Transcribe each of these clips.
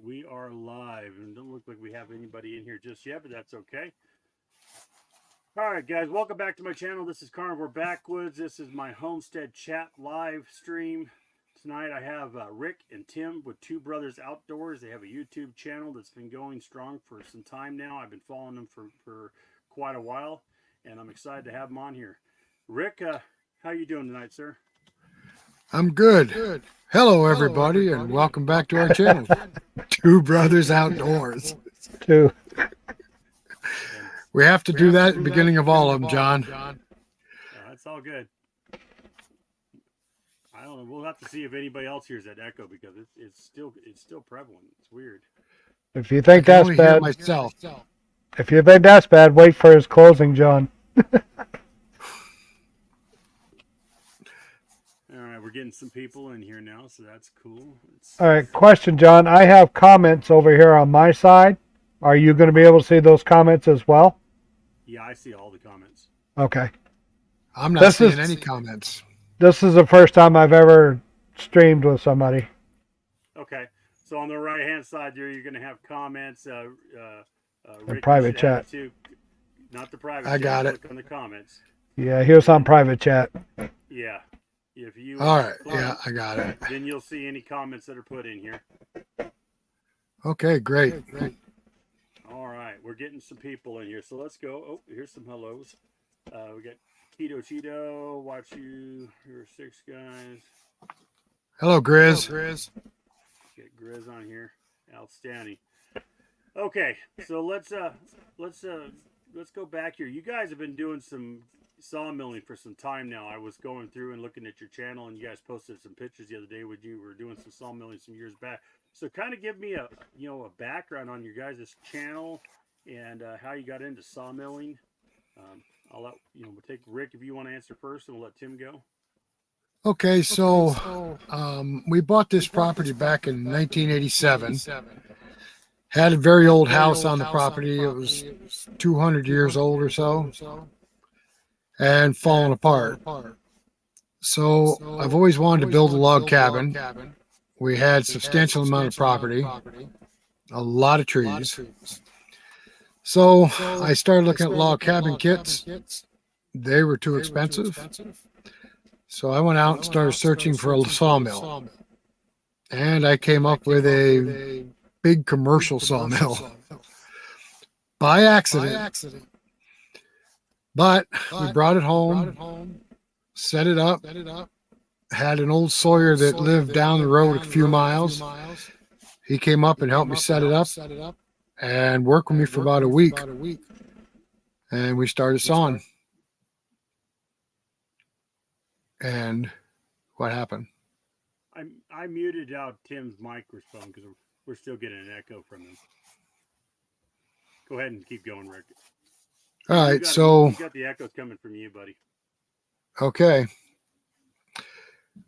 We are live, and don't look like we have anybody in here just yet, but that's okay. All right, guys, welcome back to my channel. This is Carnivore Backwoods. This is my Homestead chat live stream. Tonight I have Rick and Tim with Two Brothers Outdoors. They have a YouTube channel that's been going strong for some time now. I've been following them for quite a while, and I'm excited to have them on here. Rick, how you doing tonight, sir? I'm good. Hello, everybody, and welcome back to our channel, Two Brothers Outdoors. Two. We have to do that at the beginning of all of them, John. That's all good. I don't know. We'll have to see if anybody else hears that echo because it's still prevalent. It's weird. If you think that's bad, myself. If you think that's bad, wait for his closing, John. All right, we're getting some people in here now, so that's cool. All right, question, John. I have comments over here on my side. Are you going to be able to see those comments as well? Yeah, I see all the comments. Okay. I'm not seeing any comments. This is the first time I've ever streamed with somebody. Okay, so on the right-hand side there, you're going to have comments. Rick, private chat. Not the private I chat. got it. Click on the comments. Yeah, he was on private chat. Yeah. If you all right, yeah, I got it. Then you'll see any comments that are put in here. Okay, great. All right, we're getting some people in here, so let's go. Oh, here's some hellos. We got Keto Cheeto, watch you. Here's 6 guys. Hello, Grizz. Get Grizz on here. Outstanding. Okay, so let's go back here. You guys have been doing some sawmilling for some time now. I was going through and looking at your channel, and you guys posted some pictures the other day when you were doing some sawmilling some years back. So kind of give me a background on your guys' channel and how you got into sawmilling. I'll let we'll take Rick if you want to answer first, and we'll let Tim go. Okay, so we bought this property back in 1987. Had a very old house on the property. It was 200 years old or so, and fallen apart. So I've always wanted to build a log cabin. We had substantial amount of property, a lot of trees. So I started looking at log cabin kits. They were too expensive. So I went out and started searching for a sawmill. And I came up with a big commercial sawmill by accident. But we brought it home, set it up, had an old sawyer that lived down the road a few miles. He came up and helped me set it up and worked with me for about a week. And we started sawing. And what happened? I muted out Tim's microphone because we're still getting an echo from him. Go ahead and keep going, Rick. All right, so you got the echoes coming from you, buddy. Okay.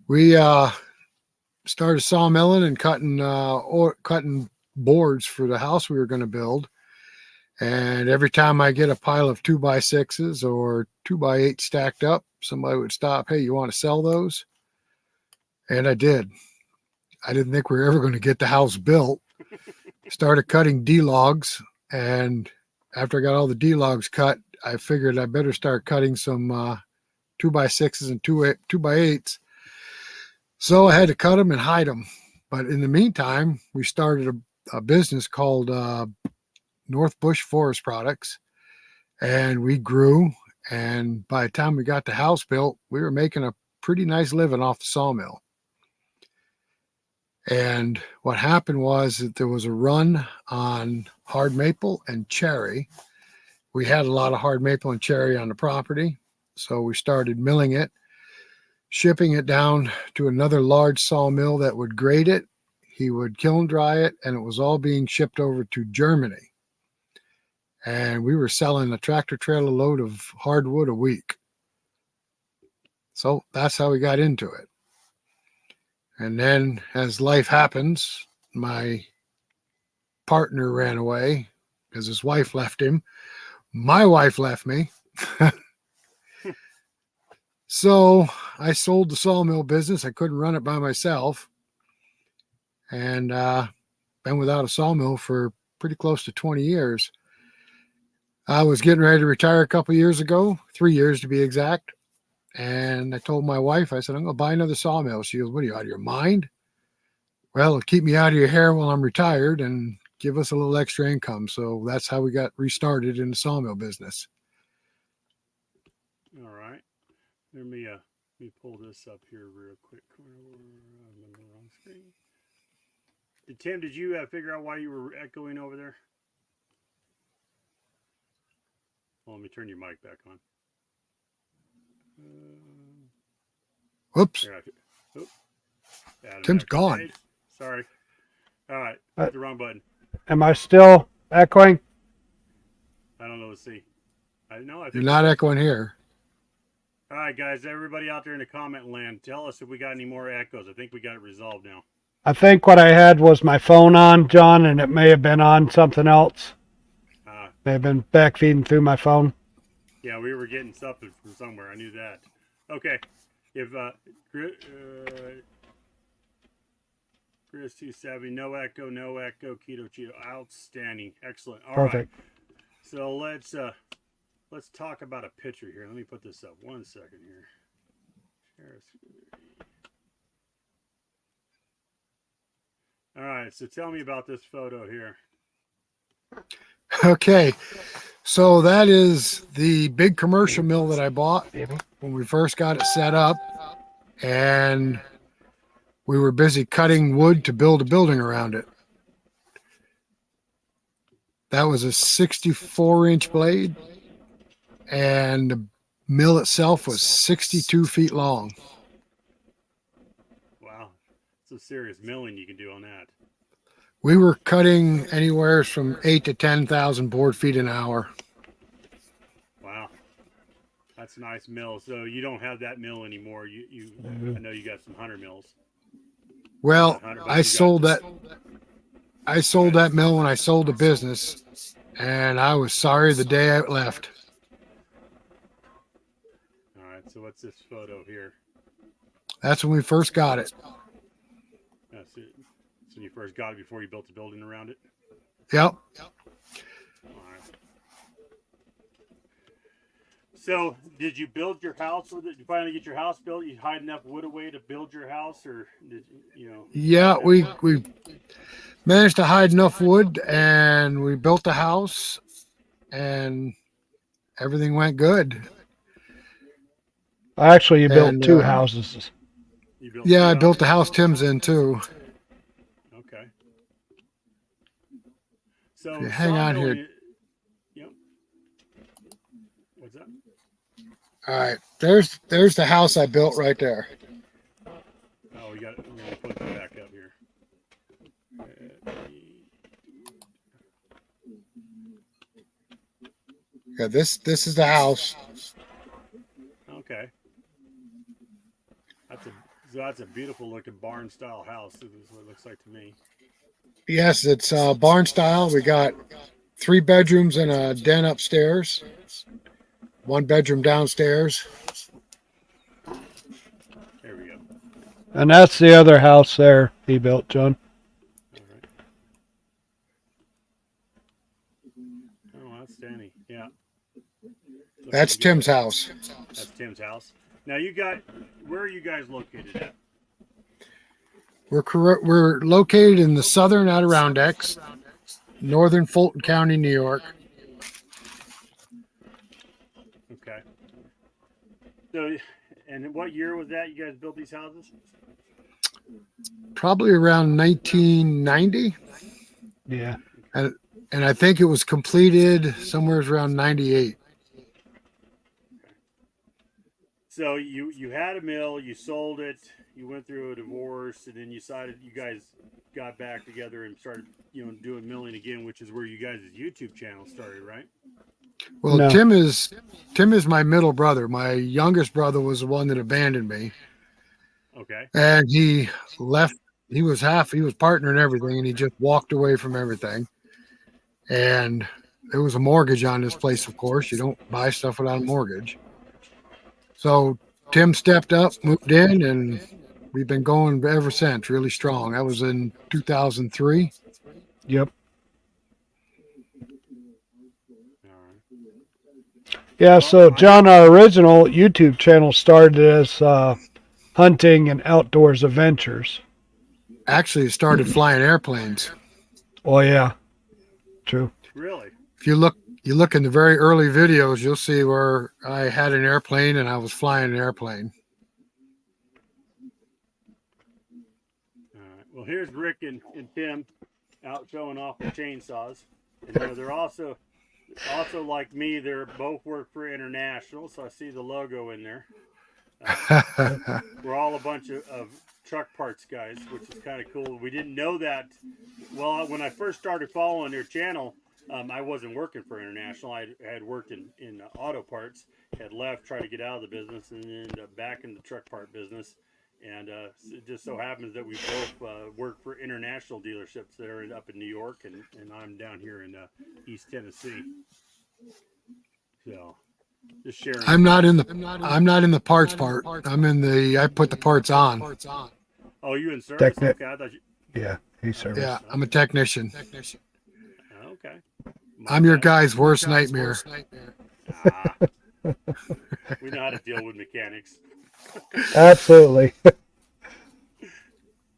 We started sawmilling and cutting boards for the house we were going to build. And every time I get a pile of 2x6s or 2x8 stacked up, somebody would stop. Hey, you want to sell those? And I did. I didn't think we were ever going to get the house built. Started cutting D-logs, and after I got all the D-logs cut, I figured I better start cutting some 2x6s and 2x8s. So I had to cut them and hide them. But in the meantime, we started a business called North Bush Forest Products, and we grew. And by the time we got the house built, we were making a pretty nice living off the sawmill. And what happened was that there was a run on hard maple and cherry. We had a lot of hard maple and cherry on the property, so we started milling it, shipping it down to another large sawmill that would grade it. He would kiln dry it, and it was all being shipped over to Germany. And we were selling a tractor trailer load of hardwood a week. So that's how we got into it. And then as life happens, my partner ran away because his wife left him. My wife left me. So I sold the sawmill business. I couldn't run it by myself. And back been without a sawmill for pretty close to 20 years. I was getting ready to retire a couple years ago, 3 years to be exact. And I told my wife, I said, I'm going to buy another sawmill. She goes, what are you, out of your mind? Well, it'll keep me out of your hair while I'm retired and give us a little extra income. So that's how we got restarted in the sawmill business. All right. Let me pull this up here real quick. I'm on the wrong screen. Tim, did you figure out why you were echoing over there? Well, let me turn your mic back on. Whoops. Here, Tim's gone. Hey, sorry. All right. Hit the wrong button. Am I still echoing? I don't know. Let's see. I think You're not echoing here. All right, guys. Everybody out there in the comment land, tell us if we got any more echoes. I think we got it resolved now. I think what I had was my phone on, John, and it may have been on something else. May have been backfeeding through my phone. Yeah, we were getting something from somewhere. I knew that. Okay. If Chris 270, no echo, keto cheeto, outstanding, excellent. All Perfect. right. So let's talk about a picture here. Let me put this up 1 second here. Share screen. All right. So tell me about this photo here. Okay. So that is the big commercial mill that I bought when we first got it set up. And we were busy cutting wood to build a building around it. That was a 64-inch blade. And the mill itself was 62 feet long. Wow. Some serious milling you can do on that. We were cutting anywhere from 8,000 to 10,000 board feet an hour. Wow, that's a nice mill. So you don't have that mill anymore. I know you got some hunter mills. Well, I sold that. I sold that mill when I sold the business, and I was sorry the day I left. All right. So what's this photo here? That's when we first got it. That's it. When you first got it before you built the building around it? Yep. All right. So did you build your house with it? Did you finally get your house built? You hide enough wood away to build your house, or did you know? Yeah, we managed to hide enough wood, and we built the house, and everything went good. Actually, you built two houses. Yeah, I built the house Tim's in too. Okay. So hang on here. Yep. What's that? All right, there's the house I built right there. Oh, we're gonna put it back up here. Yeah, this is the house. Okay. That's a beautiful looking barn style house. This is what it looks like to me. Yes, it's barn style. We got 3 bedrooms and a den upstairs, 1 bedroom downstairs. There we go. And that's the other house there he built, John. All right. Oh, outstanding. Yeah. That's Tim's house. That's Tim's house. Now where are you guys located at? We're located in the southern Adirondacks, northern Fulton County, New York. Okay. So, and what year was that you guys built these houses? Probably around 1990. Yeah. And I think it was completed somewhere around 98. So you had a mill, you sold it, you went through a divorce, and then you decided you guys got back together and started, doing milling again, which is where you guys' YouTube channel started, right? Well, No. Tim is my middle brother. My youngest brother was the one that abandoned me. Okay. And he left. He was partner in everything, and he just walked away from everything. And there was a mortgage on this place, of course. You don't buy stuff without a mortgage. So Tim stepped up, moved in, and we've been going ever since, really strong. That was in 2003. Yep. All right. Yeah, so John, our original YouTube channel started as hunting and outdoors adventures. Actually, it started flying airplanes. Oh yeah, true. Really? If you look in the very early videos, you'll see where I had an airplane and I was flying an airplane. All right. Well, here's Rick and Tim out showing off the chainsaws. And, you know, they're also like me. They're both work for International, so I see the logo in there. We're all a bunch of truck parts guys, which is kind of cool. We didn't know that. Well, when I first started following their channel, I wasn't working for International. I had worked in auto parts, had left, tried to get out of the business, and ended up back in the truck part business. And it just so happens that we both work for International dealerships that are up in New York, and I'm down here in East Tennessee. So just sharing. I'm not in the parts part. I'm in the I put the parts on. Oh, you in service? Okay, I thought you. Yeah, he's service. Yeah, I'm a technician. Okay. I'm your guy's worst nightmare. We know how to deal with mechanics. Absolutely.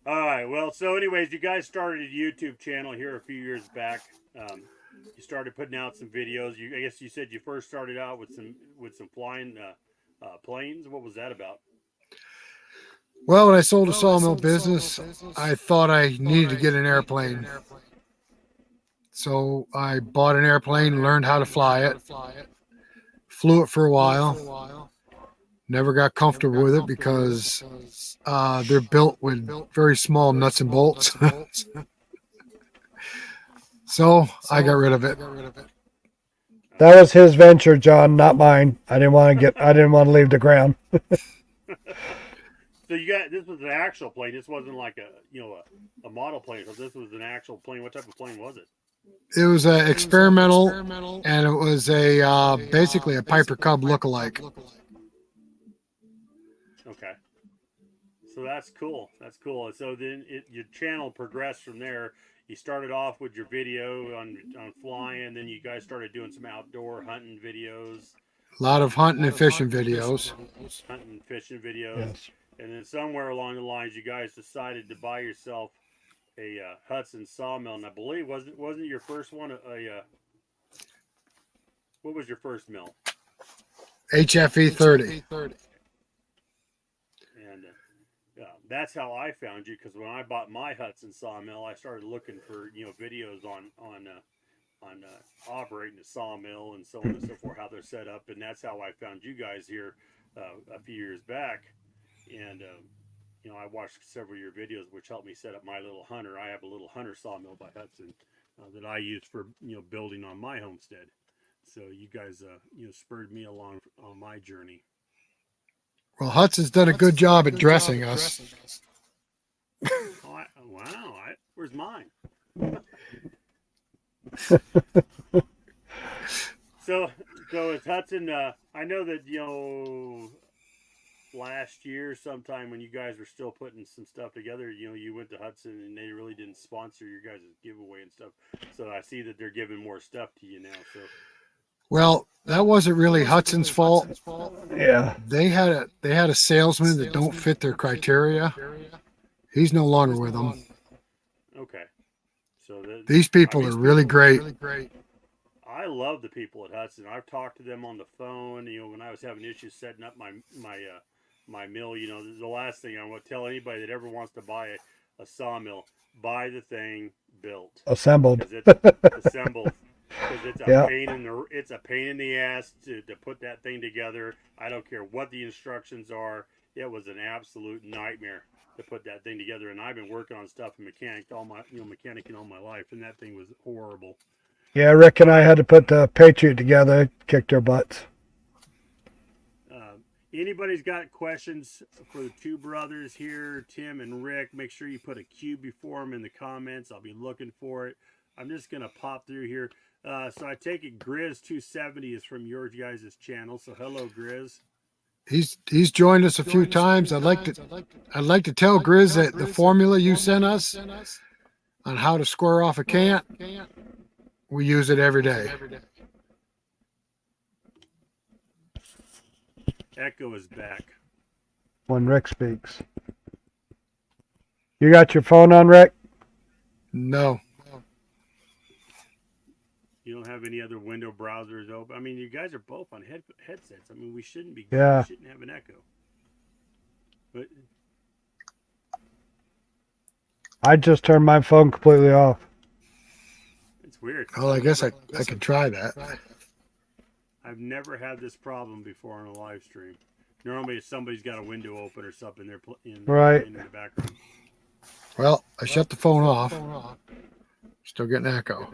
All right. Well, so anyways, you guys started a YouTube channel here a few years back. You started putting out some videos. I guess you said you first started out with some flying planes. What was that about? Well, when I sold a sawmill business, I thought I needed to get an airplane. So I bought an airplane, learned how to fly it, flew it for a while. Never got comfortable with it because they're built with very small nuts and bolts. So I got rid of it. That was his venture, John, not mine. I didn't want to leave the ground. So this was an actual plane. This wasn't like a model plane. So this was an actual plane. What type of plane was it? It was an experimental, and it was a basically a Piper Cub lookalike. Okay. So that's cool. That's cool. So then your channel progressed from there. You started off with your video on flying, then you guys started doing some outdoor hunting videos. A lot of hunting and fishing videos. Hunting and fishing videos. Yes. And then somewhere along the lines, you guys decided to buy yourself a Hud-son sawmill. And I believe, wasn't your first one what was your first mill? HFE 30. And that's how I found you, because when I bought my Hud-son sawmill, I started looking for videos on operating the sawmill and so on and so forth, how they're set up, and that's how I found you guys here a few years back. And I watched several of your videos, which helped me set up my little hunter. I have a little hunter sawmill by Hud-son that I use for building on my homestead. So you guys spurred me along on my journey. Well, Hudson's done a good job at dressing us. Oh, wow! Where's mine? So it's Hud-son. I know that last year sometime when you guys were still putting some stuff together, you went to Hud-son and they really didn't sponsor your guys' giveaway and stuff. So I see that they're giving more stuff to you now. So. Well, that wasn't really Hudson's fault. Yeah. They had a salesman that don't fit their criteria. He's no longer with them. Okay. So these people are really great. I love the people at Hud-son. I've talked to them on the phone. When I was having issues setting up my mill, the last thing I want to tell anybody that ever wants to buy a sawmill, buy the thing built. Assembled. Because it's assembled. Because it's a pain in the ass to put that thing together. I don't care what the instructions are. It was an absolute nightmare to put that thing together. And I've been working on stuff and mechanicking all my life, and that thing was horrible. Yeah, Rick and I had to put the Patriot together. It kicked their butts. Anybody's got questions for the two brothers here, Tim and Rick, make sure you put a Q before them in the comments. I'll be looking for it. I'm just going to pop through here. So I take it Grizz270 is from your guys' channel. So hello, Grizz. He's joined us a few times. I'd like to tell Grizz that the formula you sent us, on how to square off a cant, we use it every day. Echo is back. When Rick speaks. You got your phone on, Rick? No. You don't have any other window browsers open. I mean, you guys are both on headsets. I mean, we shouldn't be. Yeah. We shouldn't have an echo. But I just turned my phone completely off. it's weird. Well, I guess I can try that. I've never had this problem before on a live stream. Normally, if somebody's got a window open or something, they're Right. in the background. Well, I shut the phone off. Still getting echo.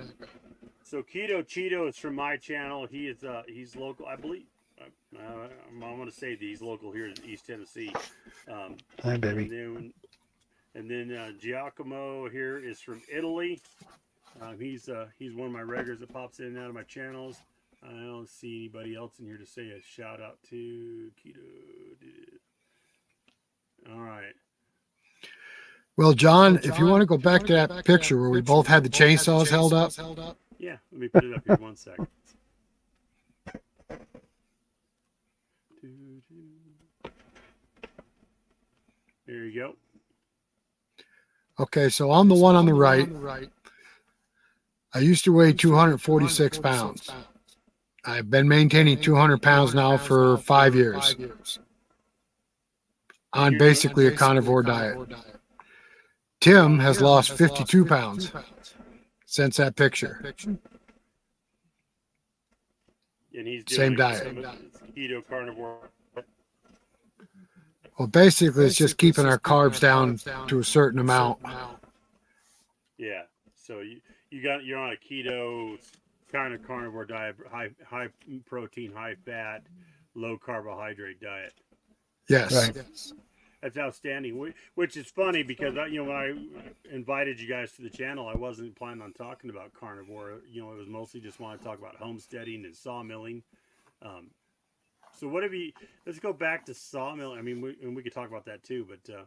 So Keto Cheeto is from my channel. He's local, I believe. I'm going to say that he's local here in East Tennessee. Hi, baby. And then Giacomo here is from Italy. He's one of my regulars that pops in and out of my channels. I don't see anybody else in here to say a shout out to Keto. All right. Well, John, if you want to go back to that picture where we both had the chainsaws held up. Yeah, let me put it up here 1 second. There you go. Okay, so on the one on the right, I used to weigh 246 pounds. I've been maintaining 200 pounds now for 5 years on basically a carnivore diet. Tim has lost 52 pounds since that picture. And he's Same diet. Keto carnivore. Well, basically, it's just keeping our carbs down to a certain amount. Yeah. So you're on a keto kind of carnivore diet, high protein, high fat, low carbohydrate diet. Yes. Right. That's outstanding. Which is funny because when I invited you guys to the channel, I wasn't planning on talking about carnivore. It was mostly just want to talk about homesteading and sawmilling. So what have you? Let's go back to sawmill. I mean, we could talk about that too. But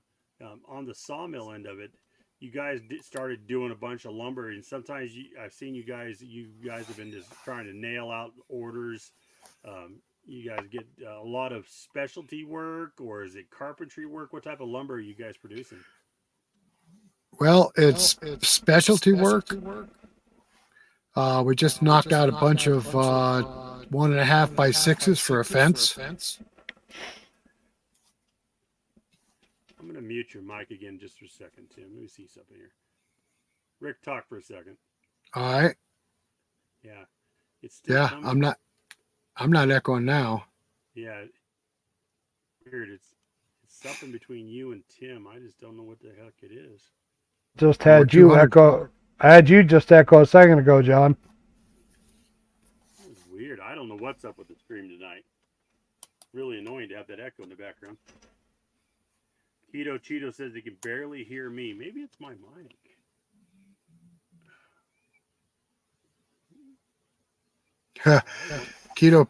on the sawmill end of it, you guys started doing a bunch of lumber, and sometimes I've seen you guys. You guys have been just trying to nail out orders. You guys get a lot of specialty work, or is it carpentry work? What type of lumber are you guys producing? Well, it's specialty work. We just knocked out a bunch of 1.5 by 6s for a fence. I'm going to mute your mic again just for a second, Tim. Let me see something here. Rick, talk for a second. All right. Yeah. It's still coming. I'm not echoing now. Yeah. Weird. It's something between you and Tim. I just don't know what the heck it is. Just had you echo. I had you just echo a second ago, John. It's weird. I don't know what's up with the stream tonight. Really annoying to have that echo in the background. Keto Cheeto says he can barely hear me. Maybe it's my mic. Keto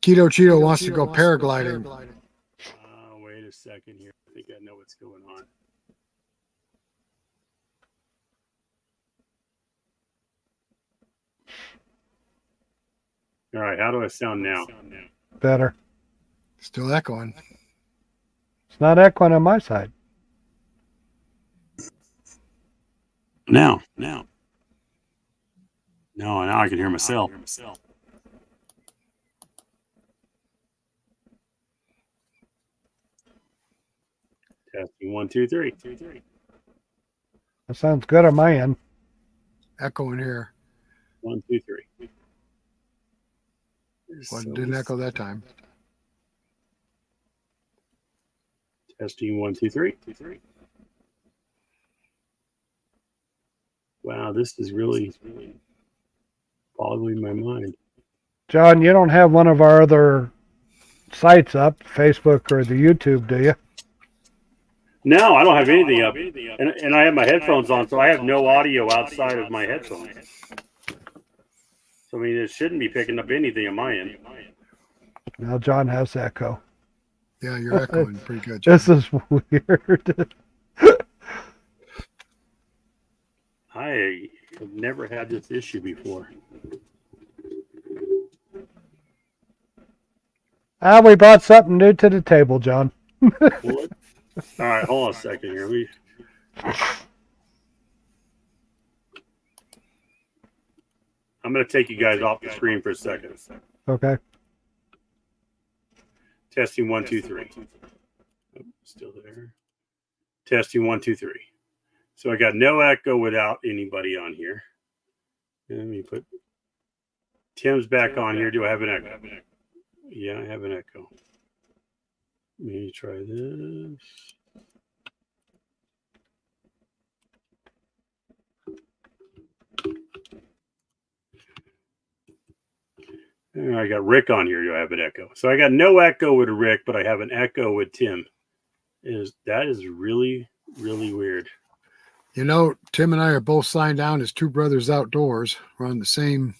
Cheeto wants to go paragliding. Wait a second here. I think I know what's going on. All right, how do I sound now? Better. Still echoing. It's not echoing on my side. Now I can hear myself. Testing 1, 2, 3. That sounds good on my end. Echoing here. 1, 2, 3. Well, didn't echo that time. Testing 1, 2, 3. Wow, this is really boggling my mind. John, you don't have one of our other sites up, Facebook or the YouTube, do you? No, I don't have anything up. And I have my headphones on, so I have no audio outside of my headphones. So, I mean, it shouldn't be picking up anything on my end. Now John has echo. Yeah, you're echoing pretty good, John. This is weird. I have never had this issue before. We brought something new to the table, John. All right, hold on a second here. I'm going to take you guys off the screen for a second. Okay. Testing 1, 2, 3. Oh, still there. Testing 1, 2, 3. So I got no echo without anybody on here. Let me put Tim's back on here. Do I have an echo? Yeah, I have an echo. Let me try this. I got Rick on here. Do I have an echo? So I got no echo with Rick, but I have an echo with Tim. That is really, really weird. You know, Tim and I are both signed down as Two Brothers Outdoors. We're on the same.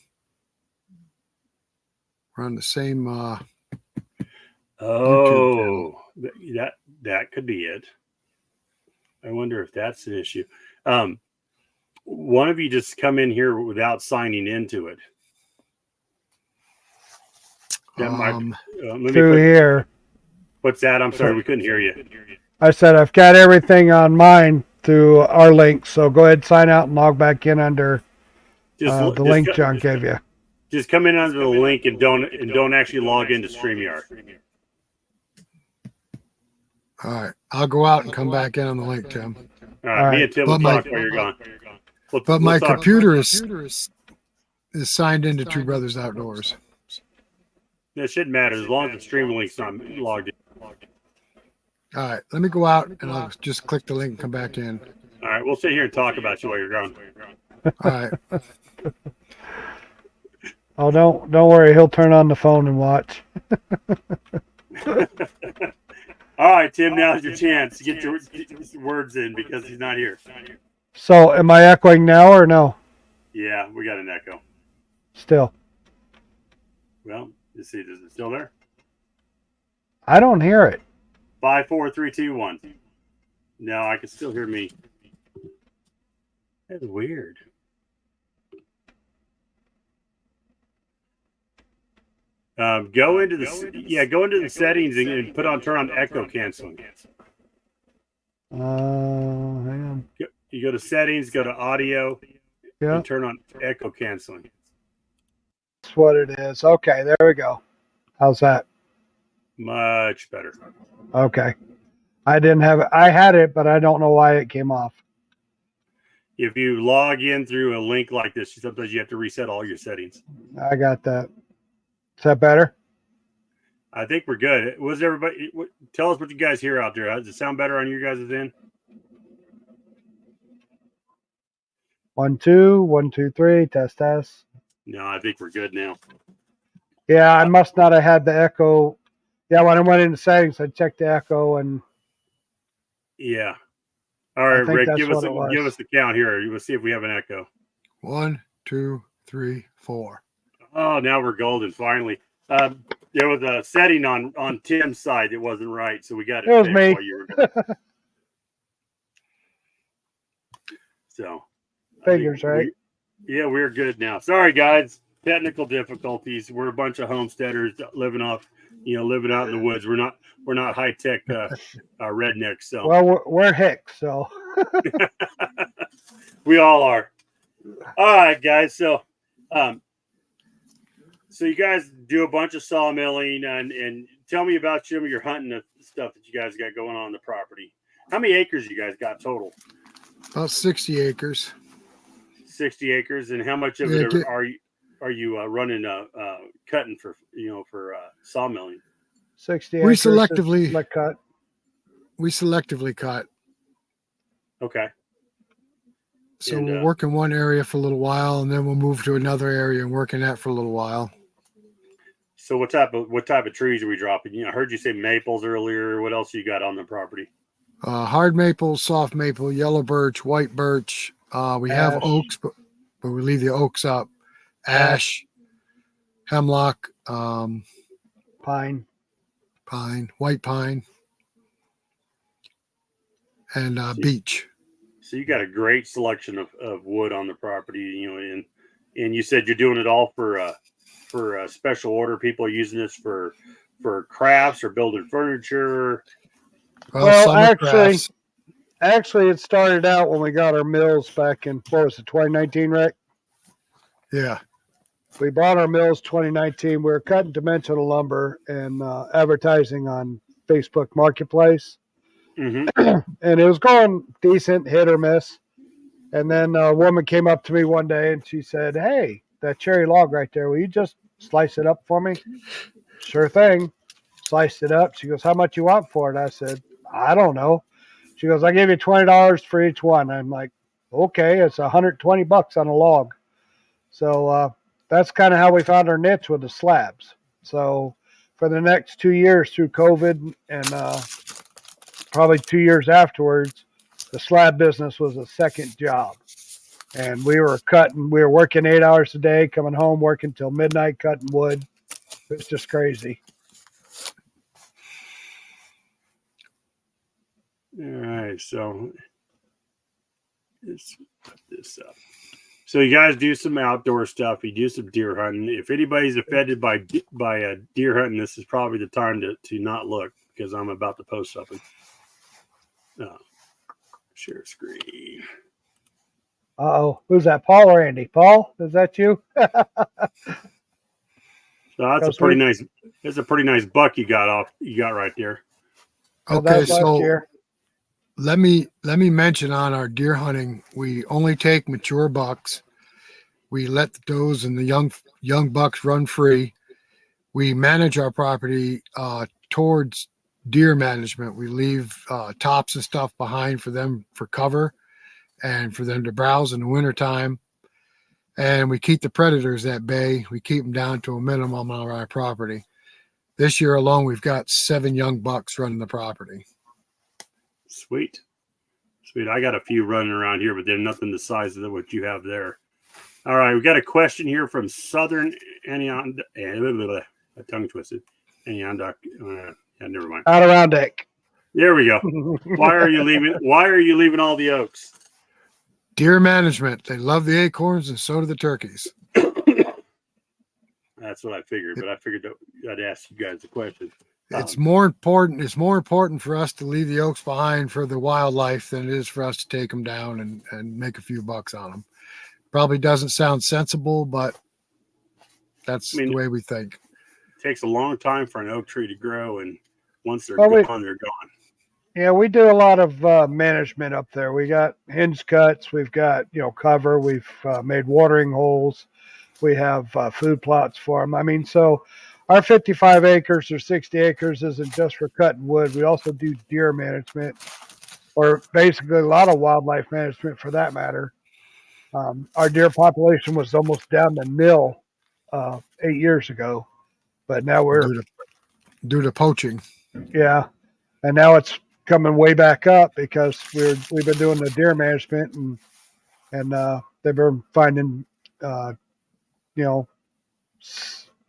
Oh, that could be it. I wonder if that's an issue. One of you just come in here without signing into it. That here. What's that? I'm sorry, we couldn't hear you. I said I've got everything on mine through our link, so go ahead, sign out, and log back in under the link John gave you. Just come in under the link and don't actually log into StreamYard. All right, I'll go out and come back in on the link, Tim. All right, me and Tim will talk while you're gone. But my computer is signed into Two Brothers Outdoors. It shouldn't matter as long as the stream link's not logged in. All right, let me go out and I'll just click the link and come back in. All right, we'll sit here and talk about you while you're gone. All right. Oh, don't worry. He'll turn on the phone and watch. All right, Tim, now's your chance to get your words in because he's not here. So, am I echoing now or no? Yeah, we got an echo. Still. Well, let's see. Is it still there? I don't hear it. 5, 4, 3, 2, 1. No, I can still hear me. That's weird. Go into the settings and turn on echo canceling. Hang on. You go to settings, go to audio, Yeah. and turn on echo canceling. That's what it is. Okay, there we go. How's that? Much better. Okay. I didn't have it. I had it, but I don't know why it came off. If you log in through a link like this, sometimes you have to reset all your settings. I got that. Is that better? I think we're good. Was everybody? Tell us what you guys hear out there. Does it sound better on your guys' end? 1, 2, 1, 2, 3. Test. No, I think we're good now. Yeah, I must not have had the echo. Yeah, when I went into settings, I checked the echo and. Yeah. All right, Rick, give us the count here. We'll see if we have an echo. 1, 2, 3, 4. Oh, now we're golden. Finally, there was a setting on Tim's side that wasn't right, so we got it. It was me. While you were gone. So figures, right? We're good now. Sorry, guys. Technical difficulties. We're a bunch of homesteaders living out in the woods. We're not high tech rednecks. So well, we're Hicks, so we all are. All right, guys. So you guys do a bunch of sawmilling and tell me about some of your hunting stuff that you guys got going on the property. How many acres you guys got total? About 60 acres. 60 acres, and how much of it are you running cutting for sawmilling? 60 We acres. We selectively cut. Okay. So we'll work in one area for a little while, and then we'll move to another area and work in that for a little while. So what type of trees are we dropping? I heard you say maples earlier. What else you got on the property? Hard maple, soft maple, yellow birch, white birch. We have oaks, but we leave the oaks up. Ash, hemlock, pine, white pine, and beech. So you got a great selection of wood on the property, you know, and you said you're doing it all for special order. People are using this for crafts or building furniture. Well, summer crafts. actually, it started out when we got our mills back in, what was it, 2019, Rick? Yeah. We bought our mills 2019. We were cutting dimensional lumber and advertising on Facebook Marketplace. Mm-hmm. And it was going decent, hit or miss. And then a woman came up to me one day and she said, "Hey, that cherry log right there, will you just slice it up for me?" Sure thing. Sliced it up. She goes, "How much you want for it?" I said, "I don't know." She goes, "I'll give you $20 for each one." I'm like, "Okay, it's $120 on a log." So that's kind of how we found our niche with the slabs. So for the next 2 years through COVID and probably 2 years afterwards, the slab business was a second job. And we were working 8 hours a day, coming home, working till midnight, cutting wood. It's just crazy. All right, so let's put this up. So you guys do some outdoor stuff. You do some deer hunting. If anybody's offended by deer hunting, this is probably the time to not look, because I'm about to post something. Share screen. Uh-oh. Who's that, Paul or Andy? Paul, is that you? So that's a pretty nice. That's a pretty nice buck you got right there. Okay, so let me mention on our deer hunting, we only take mature bucks. We let the does and the young bucks run free. We manage our property towards deer management. We leave tops and stuff behind for them for cover and for them to browse in the wintertime. And we keep the predators at bay. We keep them down to a minimum on our property. This year alone, we've got 7 young bucks running the property. Sweet. I got a few running around here, but they're nothing the size of what you have there. All right, we got a question here from Southern Adirondack. A tongue twisted. Adirondack. Never mind. Adirondack. There we go. Why are you leaving all the oaks? Deer management. They love the acorns, and so do the turkeys. That's what I figured, but I figured I'd ask you guys the question. It's more important. It's more important for us to leave the oaks behind for the wildlife than it is for us to take them down and make a few bucks on them. Probably doesn't sound sensible, but that's the way we think. It takes a long time for an oak tree to grow, and once they're gone, they're gone. Yeah, we do a lot of management up there. We got hinge cuts. We've got, cover. We've made watering holes. We have food plots for them. I mean, so our 55 acres or 60 acres isn't just for cutting wood. We also do deer management, or basically a lot of wildlife management for that matter. Our deer population was almost down to nil 8 years ago, but now we're due to poaching. Yeah, and now it's coming way back up because we've been doing the deer management and they've been finding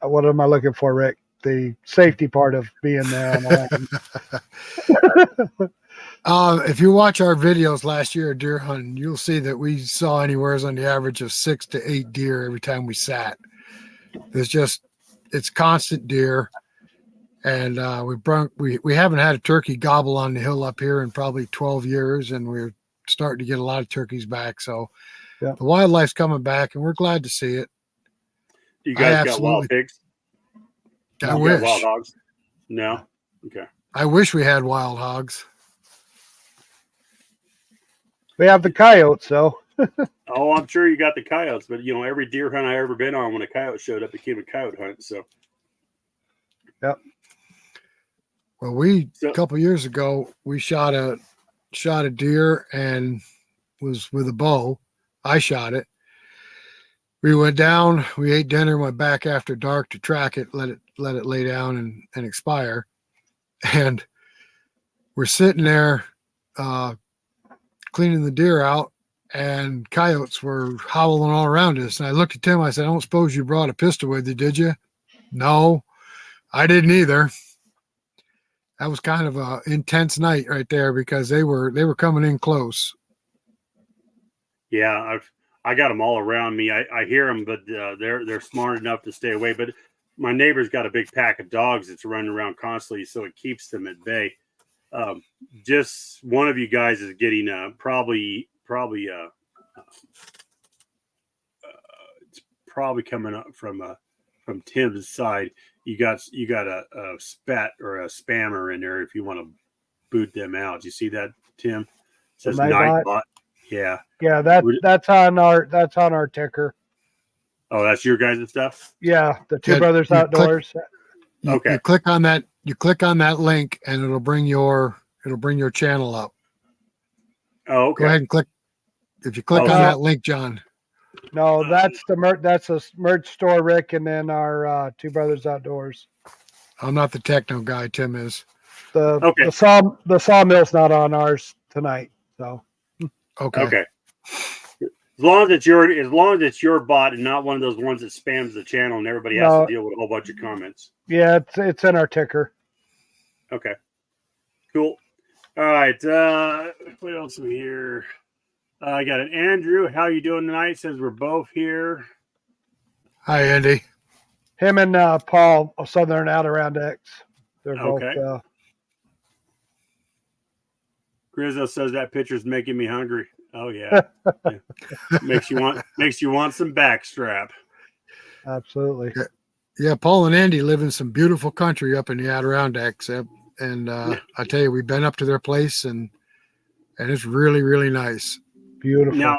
what am I looking for, Rick? The safety part of being there on the land. If you watch our videos last year of deer hunting, you'll see that we saw anywhere on the average of 6 to 8 deer every time we sat. It's constant deer. And we haven't had a turkey gobble on the hill up here in probably 12 years, and we're starting to get a lot of turkeys back. So the wildlife's coming back, and we're glad to see it. You guys got wild pigs? I wish. Wild hogs? No? Okay. I wish we had wild hogs. We have the coyotes, though. Oh, I'm sure you got the coyotes, but every deer hunt I ever been on, when a coyote showed up, became a coyote hunt. So. Yep. Well, a couple of years ago, we shot a deer and was with a bow. I shot it. We went down, we ate dinner, went back after dark to track it, let it lay down and expire. And we're sitting there cleaning the deer out, and coyotes were howling all around us. And I looked at Tim, I said, "I don't suppose you brought a pistol with you, did you?" "No, I didn't either." That was kind of an intense night right there because they were coming in close. Yeah, I got them all around me. I hear them, but they're smart enough to stay away. But my neighbor's got a big pack of dogs that's running around constantly, so it keeps them at bay. Um, just one of you guys is getting probably it's probably coming up from Tim's side. You got a spat or a spammer in there if you want to boot them out. You see that, Tim? It says Nightbot. Yeah. Yeah, that's on our ticker. Oh, that's your guys' stuff? Yeah, the Two Brothers Outdoors. Okay. You click on that link and it'll bring your channel up. Oh, okay. Go ahead and click. If you click on that link, John. No, that's a merch store, Rick, and then our Two Brothers Outdoors. I'm not the techno guy. Tim is. The sawmill's not on ours tonight, so. Okay. As long as it's your bot and not one of those ones that spams the channel and everybody has to deal with a whole bunch of comments. Yeah, it's in our ticker. Okay. Cool. All right. What else are we here? I got an Andrew. How you doing tonight? Says we're both here. Hi, Andy. Him and Paul of Southern Adirondacks. They're both. Grizzo says that picture's making me hungry. Oh yeah. Makes you want some backstrap. Absolutely. Yeah, Paul and Andy live in some beautiful country up in the Adirondacks, and I tell you, we've been up to their place, and it's really, really nice. Beautiful.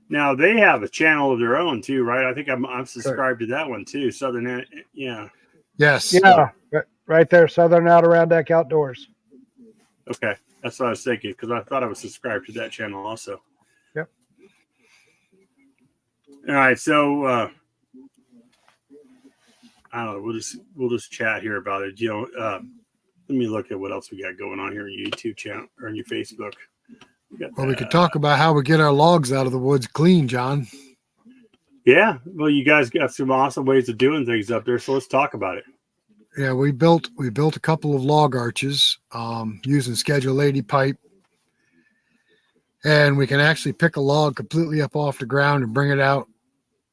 Now they have a channel of their own too, right? I think I'm subscribed to that one too. Southern, yeah. Yes. Yeah, right there, Southern Adirondack Outdoors. Okay, that's what I was thinking because I thought I was subscribed to that channel also. Yep. All right, so I don't know. We'll just chat here about it. Let me look at what else we got going on here on your YouTube channel or on your Facebook. We could talk about how we get our logs out of the woods clean, John. Yeah, well, you guys got some awesome ways of doing things up there, so let's talk about it. Yeah, we built a couple of log arches using Schedule 80 pipe, and we can actually pick a log completely up off the ground and bring it out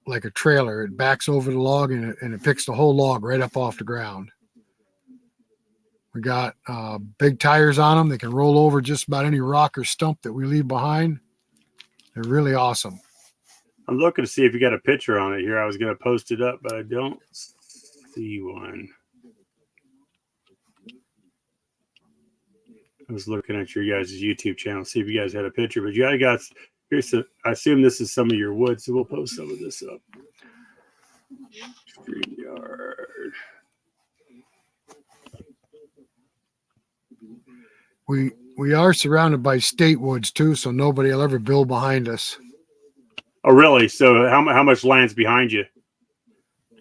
like a trailer. It backs over the log and it picks the whole log right up off the ground. We got big tires on them. They can roll over just about any rock or stump that we leave behind. They're really awesome. I'm looking to see if you got a picture on it here. I was going to post it up, but I don't see one. I was looking at your guys' YouTube channel, see if you guys had a picture. But you guys, I assume this is some of your wood, so we'll post some of this up. StreamYard. We are surrounded by state woods too, so nobody will ever build behind us. Oh, really? So how much land's behind you?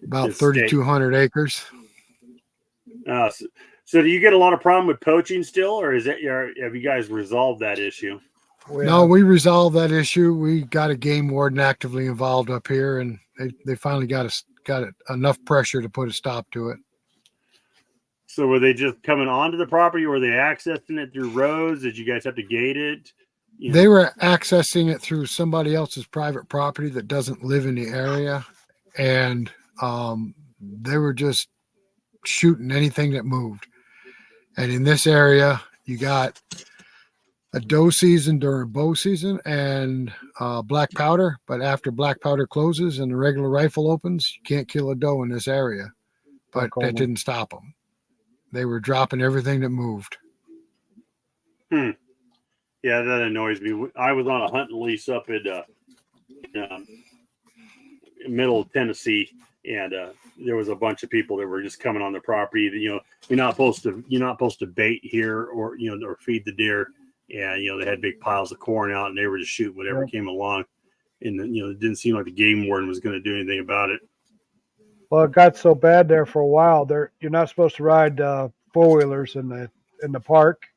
About 3,200 acres. So do you get a lot of problem with poaching still, or have you guys resolved that issue? No, we resolved that issue. We got a game warden actively involved up here, and they finally got enough pressure to put a stop to it. So were they just coming onto the property, or were they accessing it through roads? Did you guys have to gate it? They were accessing it through somebody else's private property that doesn't live in the area, and they were just shooting anything that moved. And in this area, you got a doe season during bow season and black powder. But after black powder closes and the regular rifle opens, you can't kill a doe in this area. But that didn't stop them. They were dropping everything that moved. Yeah, that annoys me. I was on a hunting lease up in middle of Tennessee, and there was a bunch of people that were just coming on the property. You're not supposed to bait here or or feed the deer. And they had big piles of corn out, and they were just shooting whatever came along. And it didn't seem like the game warden was going to do anything about it. Well, it got so bad there for a while. You're not supposed to ride four-wheelers in the park,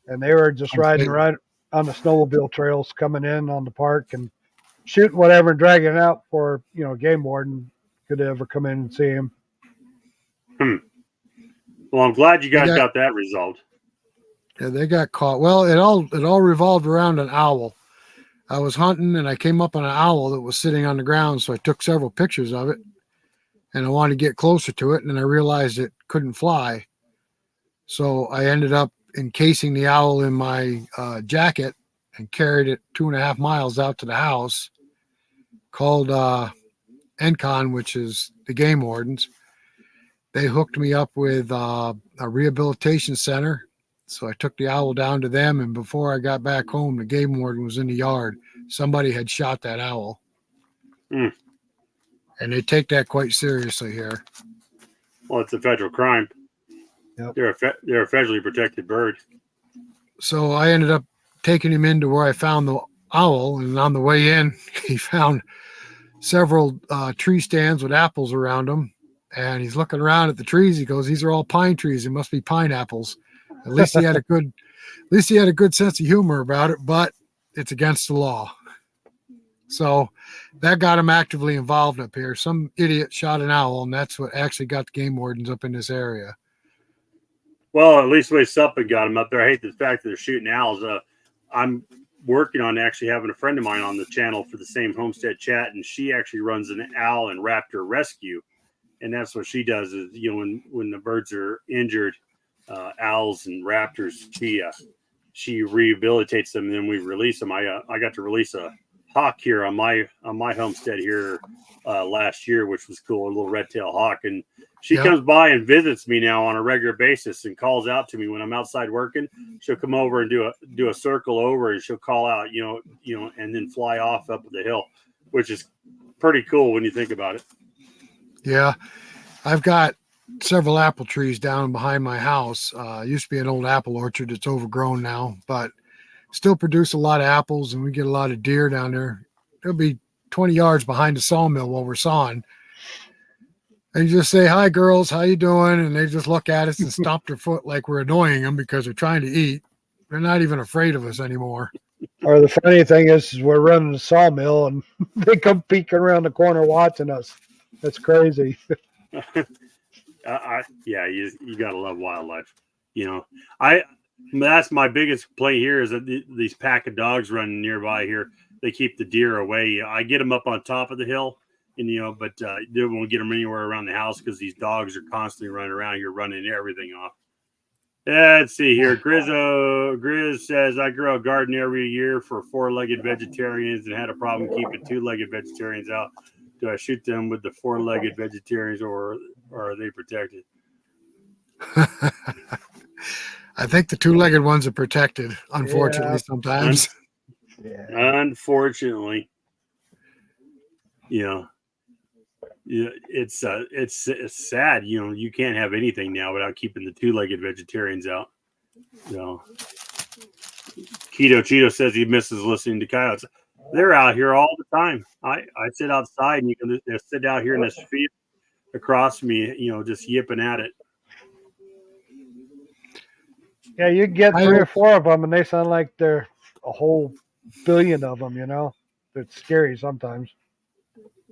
and they were just riding right on the snowmobile trails coming in on the park and shooting whatever and dragging it out for game warden could ever come in and see him. Well, I'm glad you guys got that resolved. Yeah, they got caught. Well, it all revolved around an owl. I was hunting and I came up on an owl that was sitting on the ground. So I took several pictures of it and I wanted to get closer to it. And then I realized it couldn't fly. So I ended up encasing the owl in my jacket and carried it 2.5 miles out to the house, called NCON, which is the game wardens. They hooked me up with a rehabilitation center. So I took the owl down to them, and before I got back home, the game warden was in the yard. Somebody had shot that owl. Mm. And they take that quite seriously here. Well, it's a federal crime. Yep. They're a federally protected bird. So I ended up taking him into where I found the owl, and on the way in, he found several tree stands with apples around them. And he's looking around at the trees. He goes, "These are all pine trees. It must be pineapples." At least he had a good sense of humor about it, but it's against the law. So that got him actively involved up here. Some idiot shot an owl, and that's what actually got the game wardens up in this area. Well, at least way something got them up there. I hate the fact that they're shooting owls. I'm working on actually having a friend of mine on the channel for the same Homestead chat, and she actually runs an owl and raptor rescue. And that's what she does is, when the birds are injured, owls and raptors, she rehabilitates them, and then we release them. I got to release a hawk here on my homestead here last year, which was cool, a little red-tailed hawk. And she comes by and visits me now on a regular basis and calls out to me when I'm outside working. She'll come over and do a circle over, and she'll call out, and then fly off up the hill, which is pretty cool when you think about it. Yeah, I've got several apple trees down behind my house. Used to be an old apple orchard. It's overgrown now, but still produce a lot of apples, and we get a lot of deer down there. There'll be 20 yards behind the sawmill while we're sawing. And you just say, "Hi, girls, how you doing?" And they just look at us and stomp their foot like we're annoying them because they're trying to eat. They're not even afraid of us anymore. Or the funny thing is we're running the sawmill and they come peeking around the corner watching us. That's crazy. Yeah, you gotta love wildlife. That's my biggest complaint here is that these pack of dogs running nearby here, they keep the deer away. I get them up on top of the hill, but they won't get them anywhere around the house because these dogs are constantly running around here, running everything off. Let's see here. Grizz says, "I grow a garden every year for 4-legged vegetarians and had a problem keeping 2-legged vegetarians out. Do I shoot them with the 4-legged vegetarians, or are they protected?" I think the 2-legged ones are protected, unfortunately, sometimes. Yeah. Unfortunately. It's sad. You can't have anything now without keeping the 2-legged vegetarians out. Keto Cheeto says he misses listening to coyotes. They're out here all the time. I sit outside, and you can sit out here in this field across me, just yipping at it. Yeah, you get 3 or 4 of them, and they sound like they're a whole billion of them. It's scary sometimes.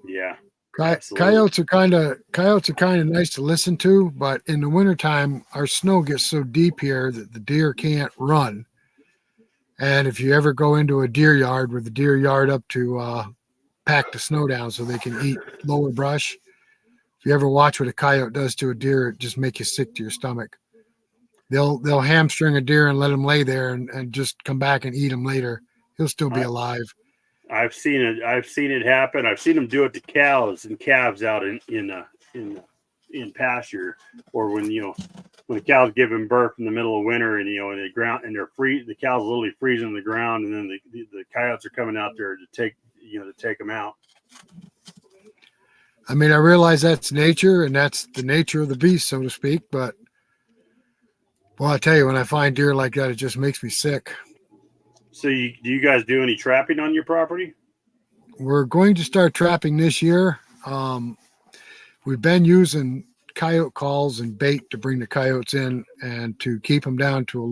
Yeah. Coyotes are kind of nice to listen to, but in the wintertime, our snow gets so deep here that the deer can't run. And if you ever go into a deer yard with the deer yard up to pack the snow down so they can eat lower brush, if you ever watch what a coyote does to a deer, it just makes you sick to your stomach. They'll hamstring a deer and let him lay there and just come back and eat him later. He'll still be alive. I've seen it happen. I've seen them do it to cows and calves out in pasture, or when the cows giving birth in the middle of winter, and and the cows literally freezing on the ground, and then the coyotes are coming out there to take them out. I mean, I realize that's nature, and that's the nature of the beast, so to speak. But well, I tell you, when I find deer like that, it just makes me sick. So, do you guys do any trapping on your property? We're going to start trapping this year. We've been using coyote calls and bait to bring the coyotes in and to keep them down to a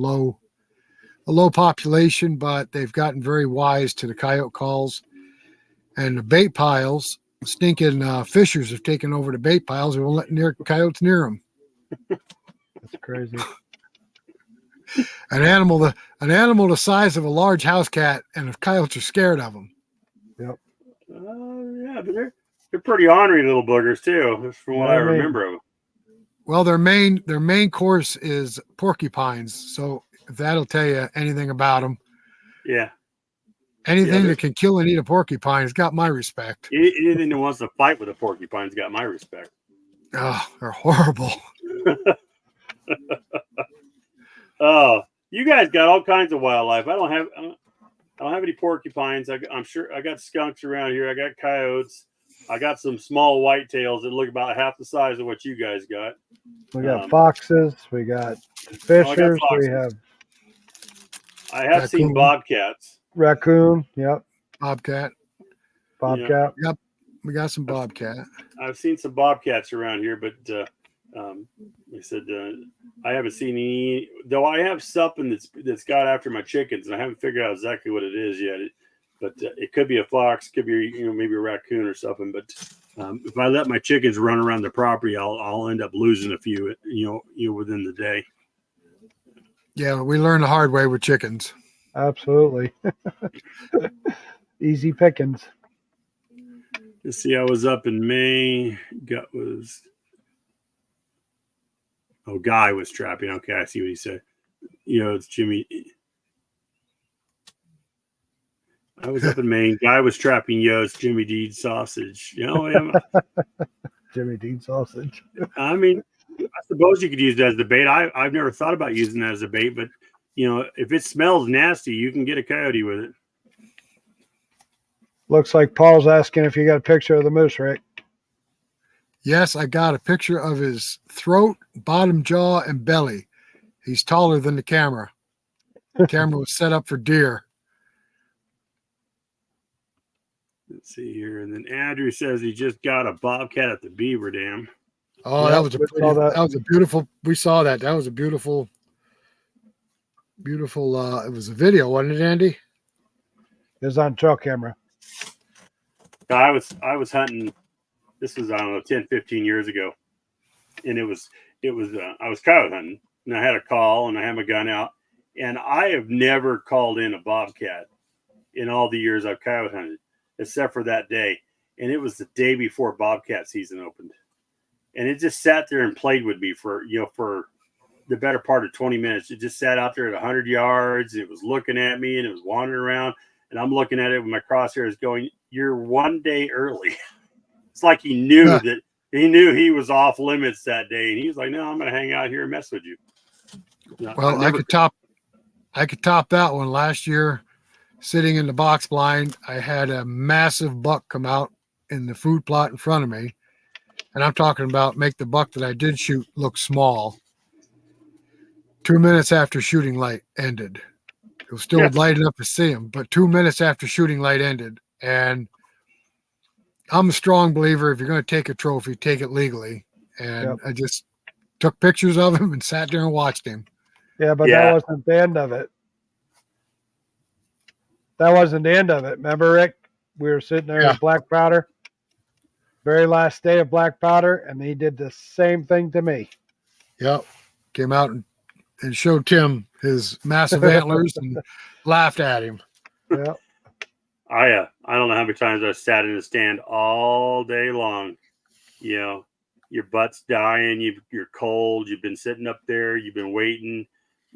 low population, but they've gotten very wise to the coyote calls and the bait piles. Stinking fishers have taken over the bait piles. We won't let coyotes near them. That's crazy. an animal the size of a large house cat, and the coyotes are scared of them. Yep. Yeah, but they're pretty ornery little boogers too, that's from what I remember of them. Well, their main course is porcupines, so if that'll tell you anything about them. Yeah. Anything that can kill and eat a porcupine has got my respect. Anything that wants to fight with a porcupine's got my respect. Oh, they're horrible. Oh, you guys got all kinds of wildlife. I don't have any porcupines. I'm sure I got skunks around here. I got coyotes. I got some small whitetails that look about half the size of what you guys got. We got foxes. We got fishers. I have seen bobcats. Raccoon. Yep. Bobcat. Yep. We got some bobcat. I've seen some bobcats around here, but I said I haven't seen any. Though I have something that's got after my chickens, and I haven't figured out exactly what it is yet. But it could be a fox, could be maybe a raccoon or something. But if I let my chickens run around the property, I'll end up losing a few, within the day. Yeah, we learned the hard way with chickens. Absolutely. Easy pickings. Let's see. I was up in May. Guy was trapping. Okay, I see what he said. It's Jimmy. I was up in Maine. Guy was trapping. It's Jimmy Dean sausage. Jimmy Dean sausage. I mean, I suppose you could use it as the bait. I've never thought about using that as a bait, but if it smells nasty, you can get a coyote with it. Looks like Paul's asking if you got a picture of the moose, Rick. Yes, I got a picture of his throat, bottom jaw, and belly. He's taller than the camera. The camera was set up for deer. Let's see here. And then Andrew says he just got a bobcat at the beaver dam. Oh, that was a beautiful. We saw that. That was a beautiful. It was a video, wasn't it, Andy? It was on trail camera. I was hunting. This was, I don't know, 10, 15 years ago. And I was coyote hunting, and I had a call and I had my gun out, and I have never called in a bobcat in all the years I've coyote hunted, except for that day. And it was the day before bobcat season opened. And it just sat there and played with me for the better part of 20 minutes. It just sat out there at 100 yards. It was looking at me and it was wandering around, and I'm looking at it with my crosshairs going, "You're one day early." It's like he knew that he was off limits that day, and he was like, "No, I'm going to hang out here and mess with you." Well, I could top that one. Last year, sitting in the box blind, I had a massive buck come out in the food plot in front of me, and I'm talking about make the buck that I did shoot look small. 2 minutes after shooting light ended. It was still light enough to see him, but 2 minutes after shooting light ended, and I'm a strong believer if you're going to take a trophy, take it legally. And I just took pictures of him and sat there and watched him. Yeah, but that wasn't the end of it. That wasn't the end of it. Remember, Rick? We were sitting there with black powder. Very last day of black powder, and he did the same thing to me. Yep. Came out and showed Tim his massive antlers and laughed at him. Yeah. I don't know how many times I sat in the stand all day long. Your butt's dying, you're cold, you've been sitting up there, you've been waiting.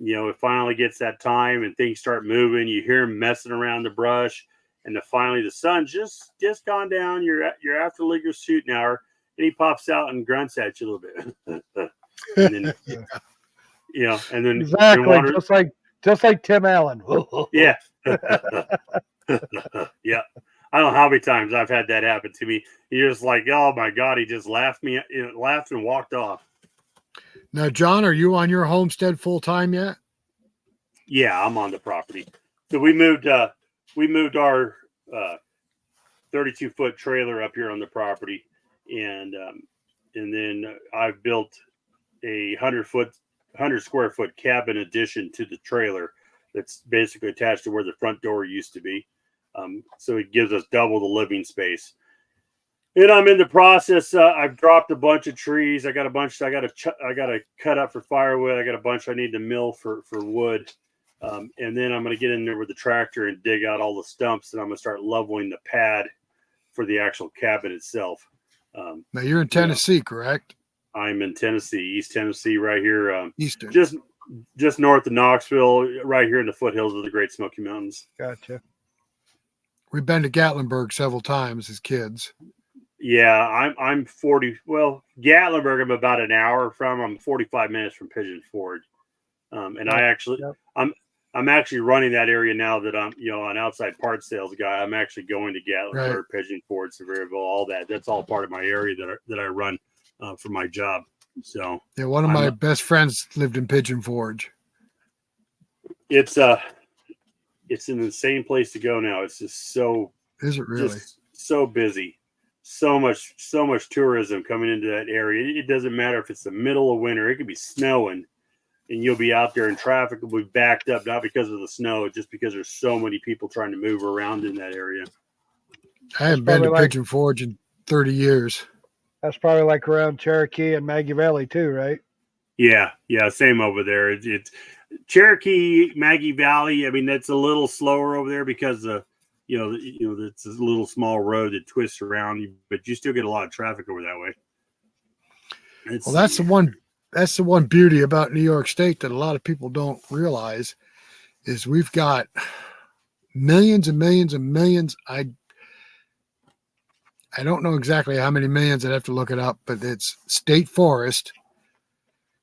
It finally gets that time and things start moving. You hear them messing around the brush, and finally the sun's just gone down. You're after legal shooting hour, and he pops out and grunts at you a little bit. And then, and then exactly just like Tim Allen. Yeah. Yeah. I don't know how many times I've had that happen to me. You're just like, oh my God, he just laughed and walked off. Now, John, are you on your homestead full time yet? Yeah, I'm on the property. So we moved our 32-foot trailer up here on the property, and then I've built a 100 square foot cabin addition to the trailer that's basically attached to where the front door used to be. So it gives us double the living space. And I'm in the process. I've dropped a bunch of trees. I got a bunch. I got to cut up for firewood. I got a bunch I need to mill for wood. And then I'm going to get in there with the tractor and dig out all the stumps, and I'm going to start leveling the pad for the actual cabin itself. Now you're in Tennessee, correct? I'm in Tennessee, East Tennessee, right here. Eastern. Just north of Knoxville, right here in the foothills of the Great Smoky Mountains. Gotcha. We've been to Gatlinburg several times as kids. Yeah, I'm 40. Well, Gatlinburg, I'm about an hour from. I'm 45 minutes from Pigeon Forge, and I'm actually running that area now that I'm an outside parts sales guy. I'm actually going to Gatlinburg, right. Pigeon Forge, Sevierville, all that. That's all part of my area that I run for my job. So yeah, one of my best friends lived in Pigeon Forge. It's an insane place to go now. It's just so. Is it really? Just so busy. So much tourism coming into that area. It doesn't matter if it's the middle of winter. It could be snowing, and you'll be out there, and traffic will be backed up, not because of the snow, just because there's so many people trying to move around in that area. I haven't been to Pigeon Forge in 30 years. That's probably like around Cherokee and Maggie Valley too, right? Yeah, same over there. It's Cherokee, Maggie Valley. I mean, that's a little slower over there because it's a little small road that twists around, but you still get a lot of traffic over that way. Well, that's the one beauty about New York State that a lot of people don't realize is we've got millions and millions and millions. I don't know exactly how many millions. I'd have to look it up, but it's state forest.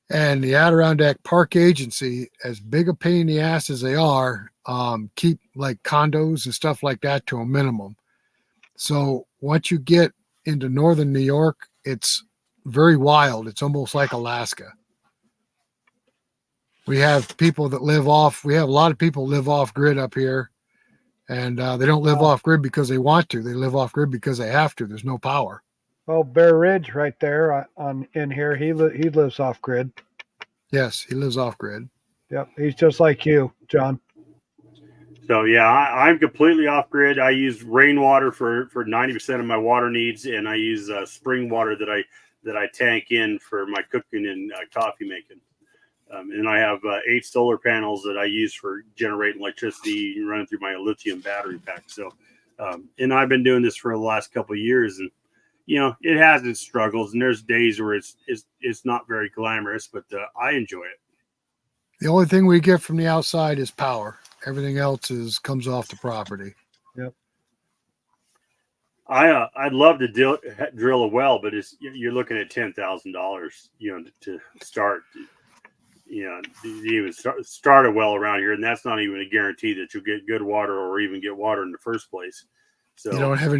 And the Adirondack Park Agency, as big a pain in the ass as they are, keep like condos and stuff like that to a minimum. So once you get into northern New York, it's very wild. It's almost like Alaska. We have people that we have a lot of people live off grid up here, and they don't live off grid because they want to. They live off grid because they have to. There's no power. Well, Bear Ridge right there in here, he lives off grid. Yes, he lives off grid. Yep, he's just like you, John. So yeah, I'm completely off grid. I use rainwater for 90% of my water needs, and I use spring water that I tank in for my cooking and coffee making. And I have 8 solar panels that I use for generating electricity and running through my lithium battery pack. So, and I've been doing this for the last couple of years, and it has its struggles, and there's days where it's not very glamorous, but I enjoy it. The only thing we get from the outside is power. Everything else comes off the property. Yep. I'd love to drill a well, but you're looking at $10,000, to start. To even start a well around here, and that's not even a guarantee that you'll get good water or even get water in the first place. So you don't have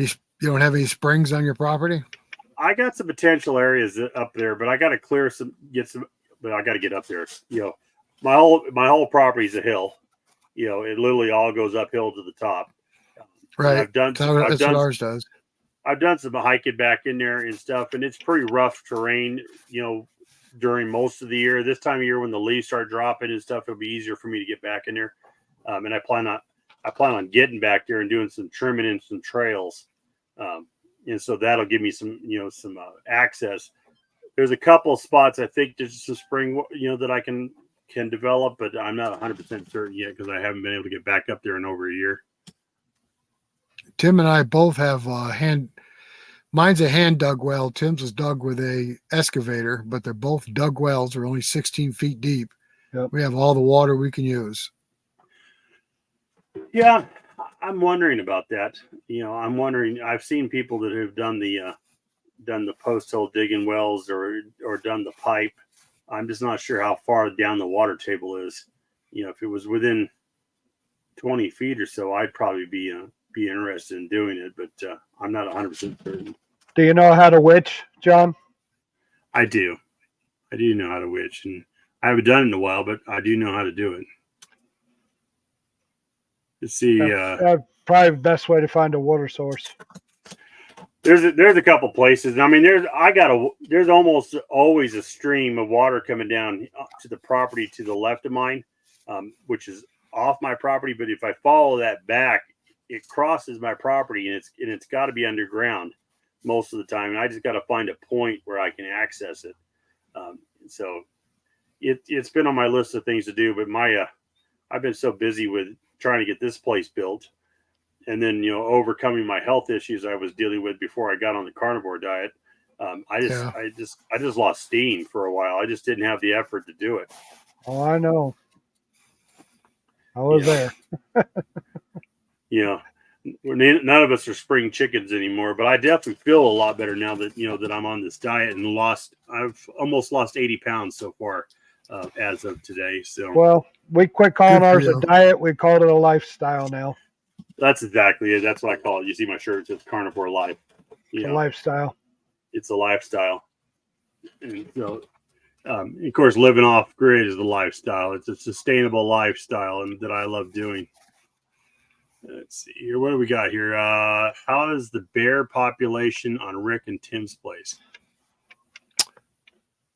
any springs on your property? I got some potential areas up there, but I got to but I got to get up there. My whole property is a hill. It literally all goes uphill to the top. Right. That's what ours does. I've done some hiking back in there and stuff, and it's pretty rough terrain, during most of the year. This time of year when the leaves start dropping and stuff, it'll be easier for me to get back in there. And I plan on getting back there and doing some trimming and some trails. And so that'll give me some access. There's a couple of spots I think there's some spring, that I can develop, but I'm not 100% certain yet because I haven't been able to get back up there in over a year. Tim and I both have mine's a hand dug well. Tim's was dug with a excavator, but they're both dug wells. They're only 16 feet deep. Yep. We have all the water we can use. Yeah, I'm wondering about that. I'm wondering. I've seen people that have done the post hole digging wells or done the pipe. I'm just not sure how far down the water table is. If it was within 20 feet or so, I'd probably be interested in doing it, but I'm not 100% certain. Do you know how to witch, John? I do know how to witch, and I haven't done it in a while, but I do know how to do it. Let's see. That's probably the best way to find a water source. There's a couple places. I mean, there's almost always a stream of water coming down to the property to the left of mine, which is off my property. But if I follow that back, it crosses my property, and it's got to be underground. most of the time, and I just got to find a point where I can access it. So it's been on my list of things to do, but I've been so busy with trying to get this place built, and then overcoming my health issues I was dealing with before I got on the carnivore diet. I just lost steam for a while. I just didn't have the effort to do it. Oh, I know. I was there. None of us are spring chickens anymore, but I definitely feel a lot better now that that I'm on this diet and I've almost lost 80 pounds so far as of today. So well, we quit calling ours a diet. We called it a lifestyle now. That's exactly it. That's what I call it. You see my shirt, it says carnivore life. It's a lifestyle. It's a lifestyle. And so, of course, living off grid is the lifestyle. It's a sustainable lifestyle and that I love doing. Let's see here. What do we got here? How is the bear population on Rick and Tim's place?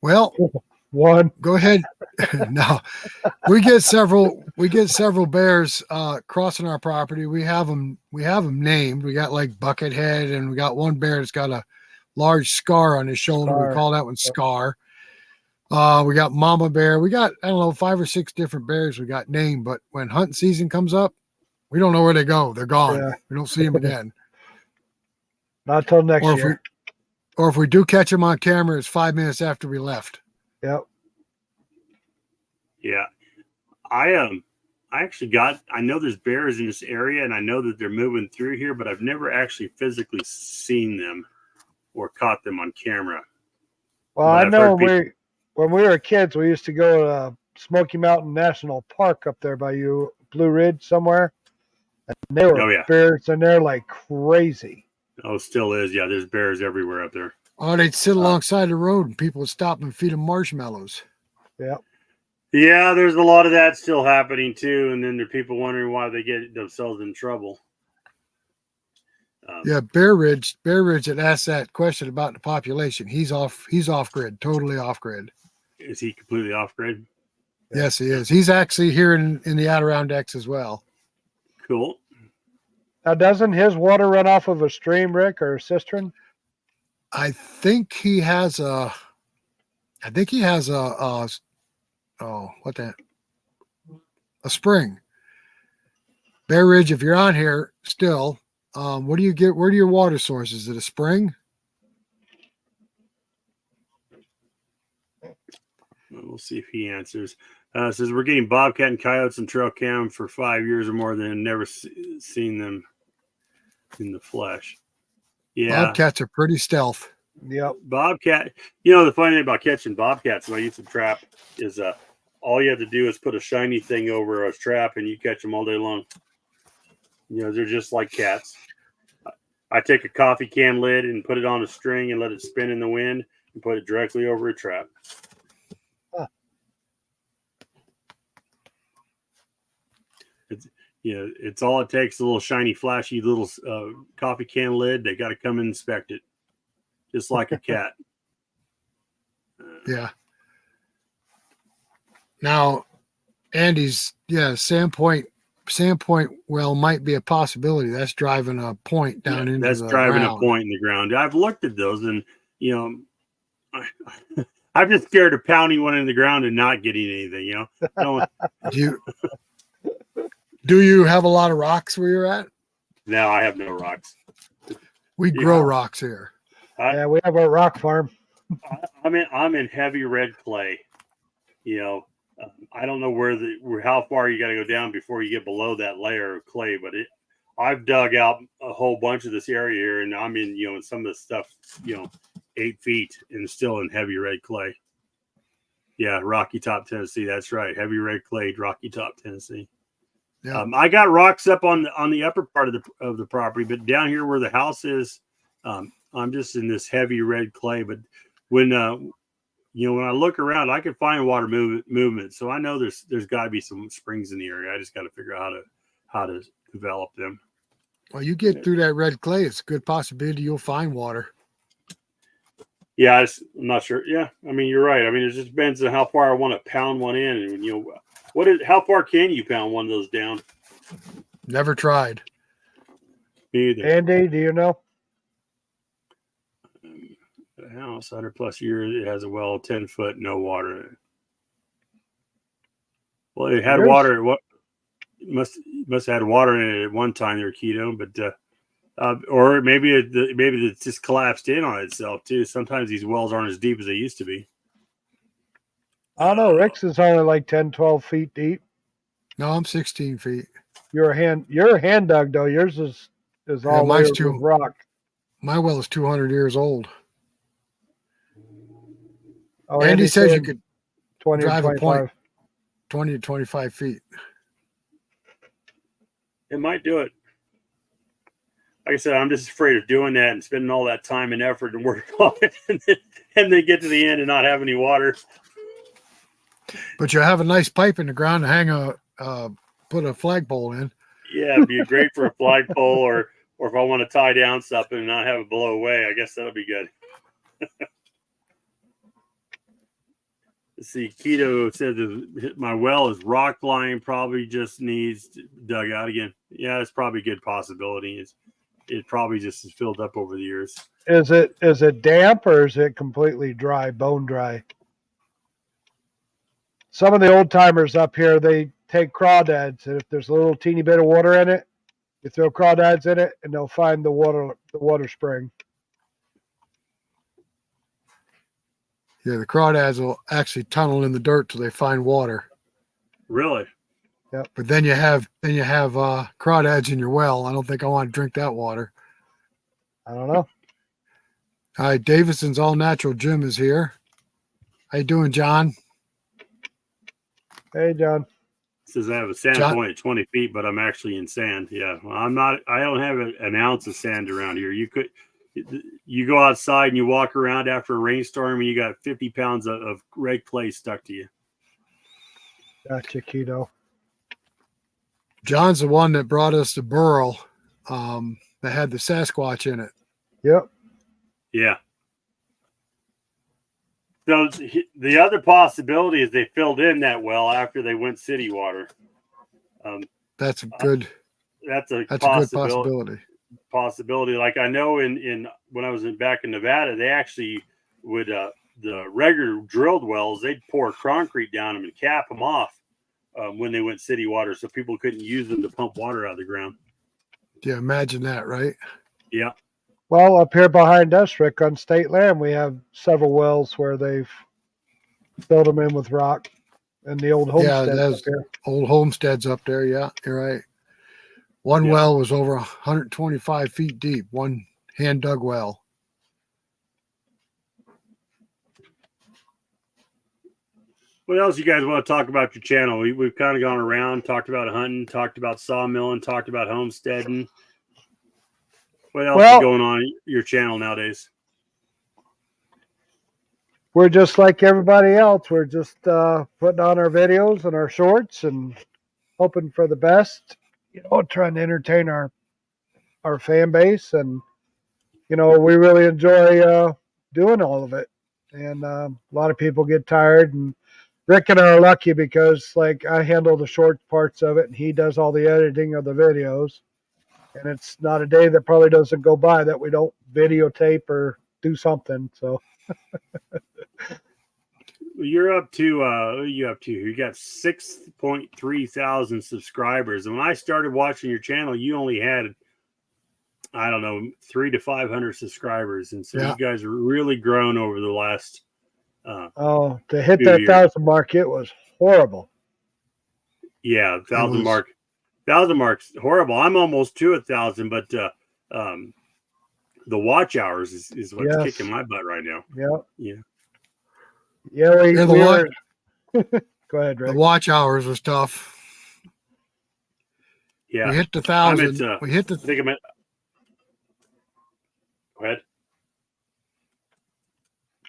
Well, one. Go ahead. No, we get several bears crossing our property. We have them named. We got like Buckethead, and we got one bear that's got a large scar on his shoulder. We call that one Scar. We got Mama Bear. We got, I don't know, 5 or 6 different bears we got named, but when hunting season comes up, we don't know where they go. They're gone. Yeah. We don't see them again. Not till next year. Or if we do catch them on camera, it's 5 minutes after we left. Yep. Yeah. I know there's bears in this area, and I know that they're moving through here, but I've never actually physically seen them or caught them on camera. Well, I know when we were kids, we used to go to Smoky Mountain National Park up there by you, Blue Ridge somewhere. And they were bears in there like crazy. Oh, still is. Yeah, there's bears everywhere up there. Oh, they'd sit alongside the road and people would stop and feed them marshmallows. Yeah. Yeah, there's a lot of that still happening too. And then there are people wondering why they get themselves in trouble. Bear Ridge had asked that question about the population. He's off grid, totally off grid. Is he completely off grid? Yes, he is. He's actually here in the Adirondacks as well. Cool. Now, doesn't his water run off of a stream, Rick, or a cistern? I think he has a spring. Bear Ridge, if you're on here still, what do you get? Where do your water source? Is it a spring? We'll see if he answers. Says we're getting bobcat and coyotes and trail cam for 5 years or more than never seen them in the flesh. Yeah, bobcats are pretty stealth. Yep. Bobcat. The funny thing about catching bobcats when I use a trap is all you have to do is put a shiny thing over a trap and you catch them all day long. They're just like cats. I take a coffee can lid and put it on a string and let it spin in the wind and put it directly over a trap. It's all it takes, a little shiny, flashy little coffee can lid. They got to come and inspect it, just like a cat. Yeah. Now, Andy's, Sandpoint well might be a possibility. That's driving a point down into that's the driving ground. A point in the ground. I've looked at those, and I'm just scared of pounding one in the ground and not getting anything. Do you have a lot of rocks where you're at? No, I have no rocks. We grow rocks here. We have a rock farm. I'm in heavy red clay. I don't know how far you got to go down before you get below that layer of clay, but I've dug out a whole bunch of this area here, and I'm in in some of the stuff 8 feet and still in heavy red clay. Yeah, Rocky Top, Tennessee. That's right, heavy red clay, Rocky Top, Tennessee. Yeah. I got rocks up on the upper part of the property, but down here where the house is, I'm just in this heavy red clay. But when when I look around, I can find water movement. So I know there's got to be some springs in the area. I just got to figure out how to develop them. Well, you get through that red clay, it's a good possibility you'll find water. Yeah, I'm not sure. Yeah, you're right. It just depends on how far I want to pound one in, and how far can you pound one of those down? Never tried. Me either. Andy, do you know? The house, 100 plus years, it has a well, 10 foot, no water in it. Well, it had Yours- water. What must have had water in it at one time there, Keto, but or maybe it just collapsed in on itself too. Sometimes these wells aren't as deep as they used to be. I don't know. Rick's is only like 10, 12 feet deep. No, I'm 16 feet. You're hand dug though. Yours is all mine's layered with rock. My well is 200 years old. Oh, Andy says you said could 20 drive to a 25. point 20 to 25 feet. It might do it. Like I said, I'm just afraid of doing that and spending all that time and effort and work on it, and then get to the end and not have any water. But you have a nice pipe in the ground to hang put a flagpole in. Yeah, it'd be great for a flagpole, or if I want to tie down something and not have it blow away, I guess that'll be good. Let's see, Keto said that my well is rock line, probably just needs dug out again. Yeah, it's probably a good possibility. It probably just is filled up over the years. Is it damp or is it completely dry, bone dry? Some of the old timers up here, they take crawdads, and if there's a little teeny bit of water in it, you throw crawdads in it, and they'll find the water spring. Yeah, the crawdads will actually tunnel in the dirt till they find water. Really? Yep. But then you have crawdads in your well. I don't think I want to drink that water. I don't know. All right, Davidson's All Natural Gym is here. How you doing, John? Hey, John. It says I have a sand point at 20 feet, but I'm actually in sand. Yeah, well, I'm not. I don't have an ounce of sand around here. You go outside and you walk around after a rainstorm, and you got 50 pounds of red clay stuck to you. Gotcha, Keto. John's the one that brought us to Burl that had the Sasquatch in it. Yep. Yeah. So the other possibility is they filled in that well after they went city water. That's a good. That's a good possibility. Like I know in when I was back in Nevada, they actually would the regular drilled wells, they'd pour concrete down them and cap them off when they went city water, so people couldn't use them to pump water out of the ground. Yeah, imagine that, right? Yeah. Well, up here behind us, Rick, on state land, we have several wells where they've filled them in with rock, and the old homestead. Yeah, there's old homesteads up there. Yeah, you're right. One well was over 125 feet deep. One hand dug well. What else you guys want to talk about your channel? We've kind of gone around, talked about hunting, talked about sawmilling, talked about homesteading. What else is going on your channel nowadays? We're just like everybody else. We're just putting on our videos and our shorts and hoping for the best. Trying to entertain our fan base, and we really enjoy doing all of it. And a lot of people get tired, and Rick and I are lucky because I handle the short parts of it, and he does all the editing of the videos. And it's not a day that probably doesn't go by that we don't videotape or do something. So you're up to you got 6.3 thousand subscribers. And when I started watching your channel, you only had, I don't know, 300 to 500 subscribers. And so you guys are really grown over the last to hit that 1,000 mark, it was horrible. Yeah, 1,000 mark. 1,000 marks horrible. I'm almost to 1,000, but the watch hours is what's kicking my butt right now. Yeah. Go ahead, Rick. The watch hours was tough. Yeah, we hit the 1,000. We hit the. I think I'm at. Go ahead.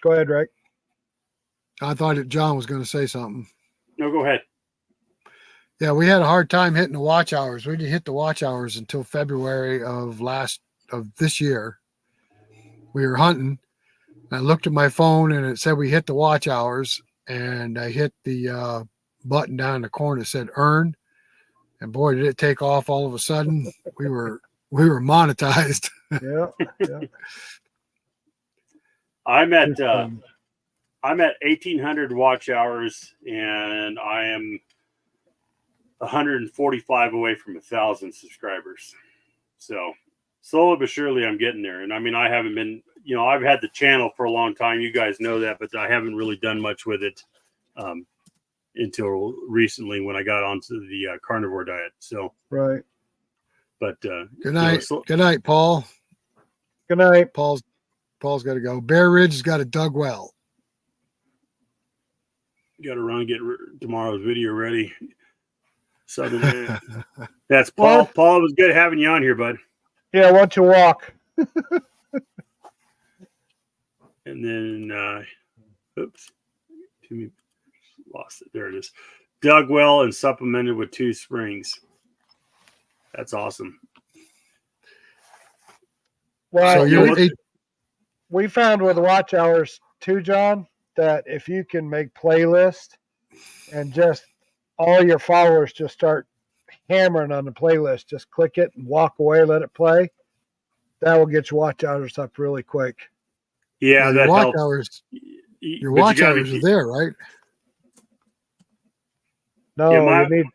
Go ahead, Rick. I thought John was going to say something. No, go ahead. Yeah, we had a hard time hitting the watch hours. We didn't hit the watch hours until February of this year. We were hunting. I looked at my phone and it said we hit the watch hours, and I hit the button down in the corner that said earn, and boy, did it take off all of a sudden. We were monetized. Yeah. I'm at Just, I'm at 1,800 watch hours, and I am 145 away from 1,000 subscribers. So slowly but surely, I'm getting there. And I mean, I haven't been, I've had the channel for a long time. You guys know that, but I haven't really done much with it until recently when I got onto the carnivore diet. So right. But Good night. Good night, Paul. Good night. Paul's got to go. Bear Ridge has got a dug well. Got to run and get tomorrow's video ready. Southern. That's Paul. What? Paul, it was good having you on here, bud. Yeah, why don't you walk? And then, oops, lost it. There it is. Dug well and supplemented with 2 springs. That's awesome. Well, So we found with watch hours too, John, that if you can make playlists and just all your followers just start hammering on the playlist, just click it and walk away, let it play, that will get your watch hours up really quick. Yeah, well, that watch helps. hours. Your watch hours are there, right? No, you need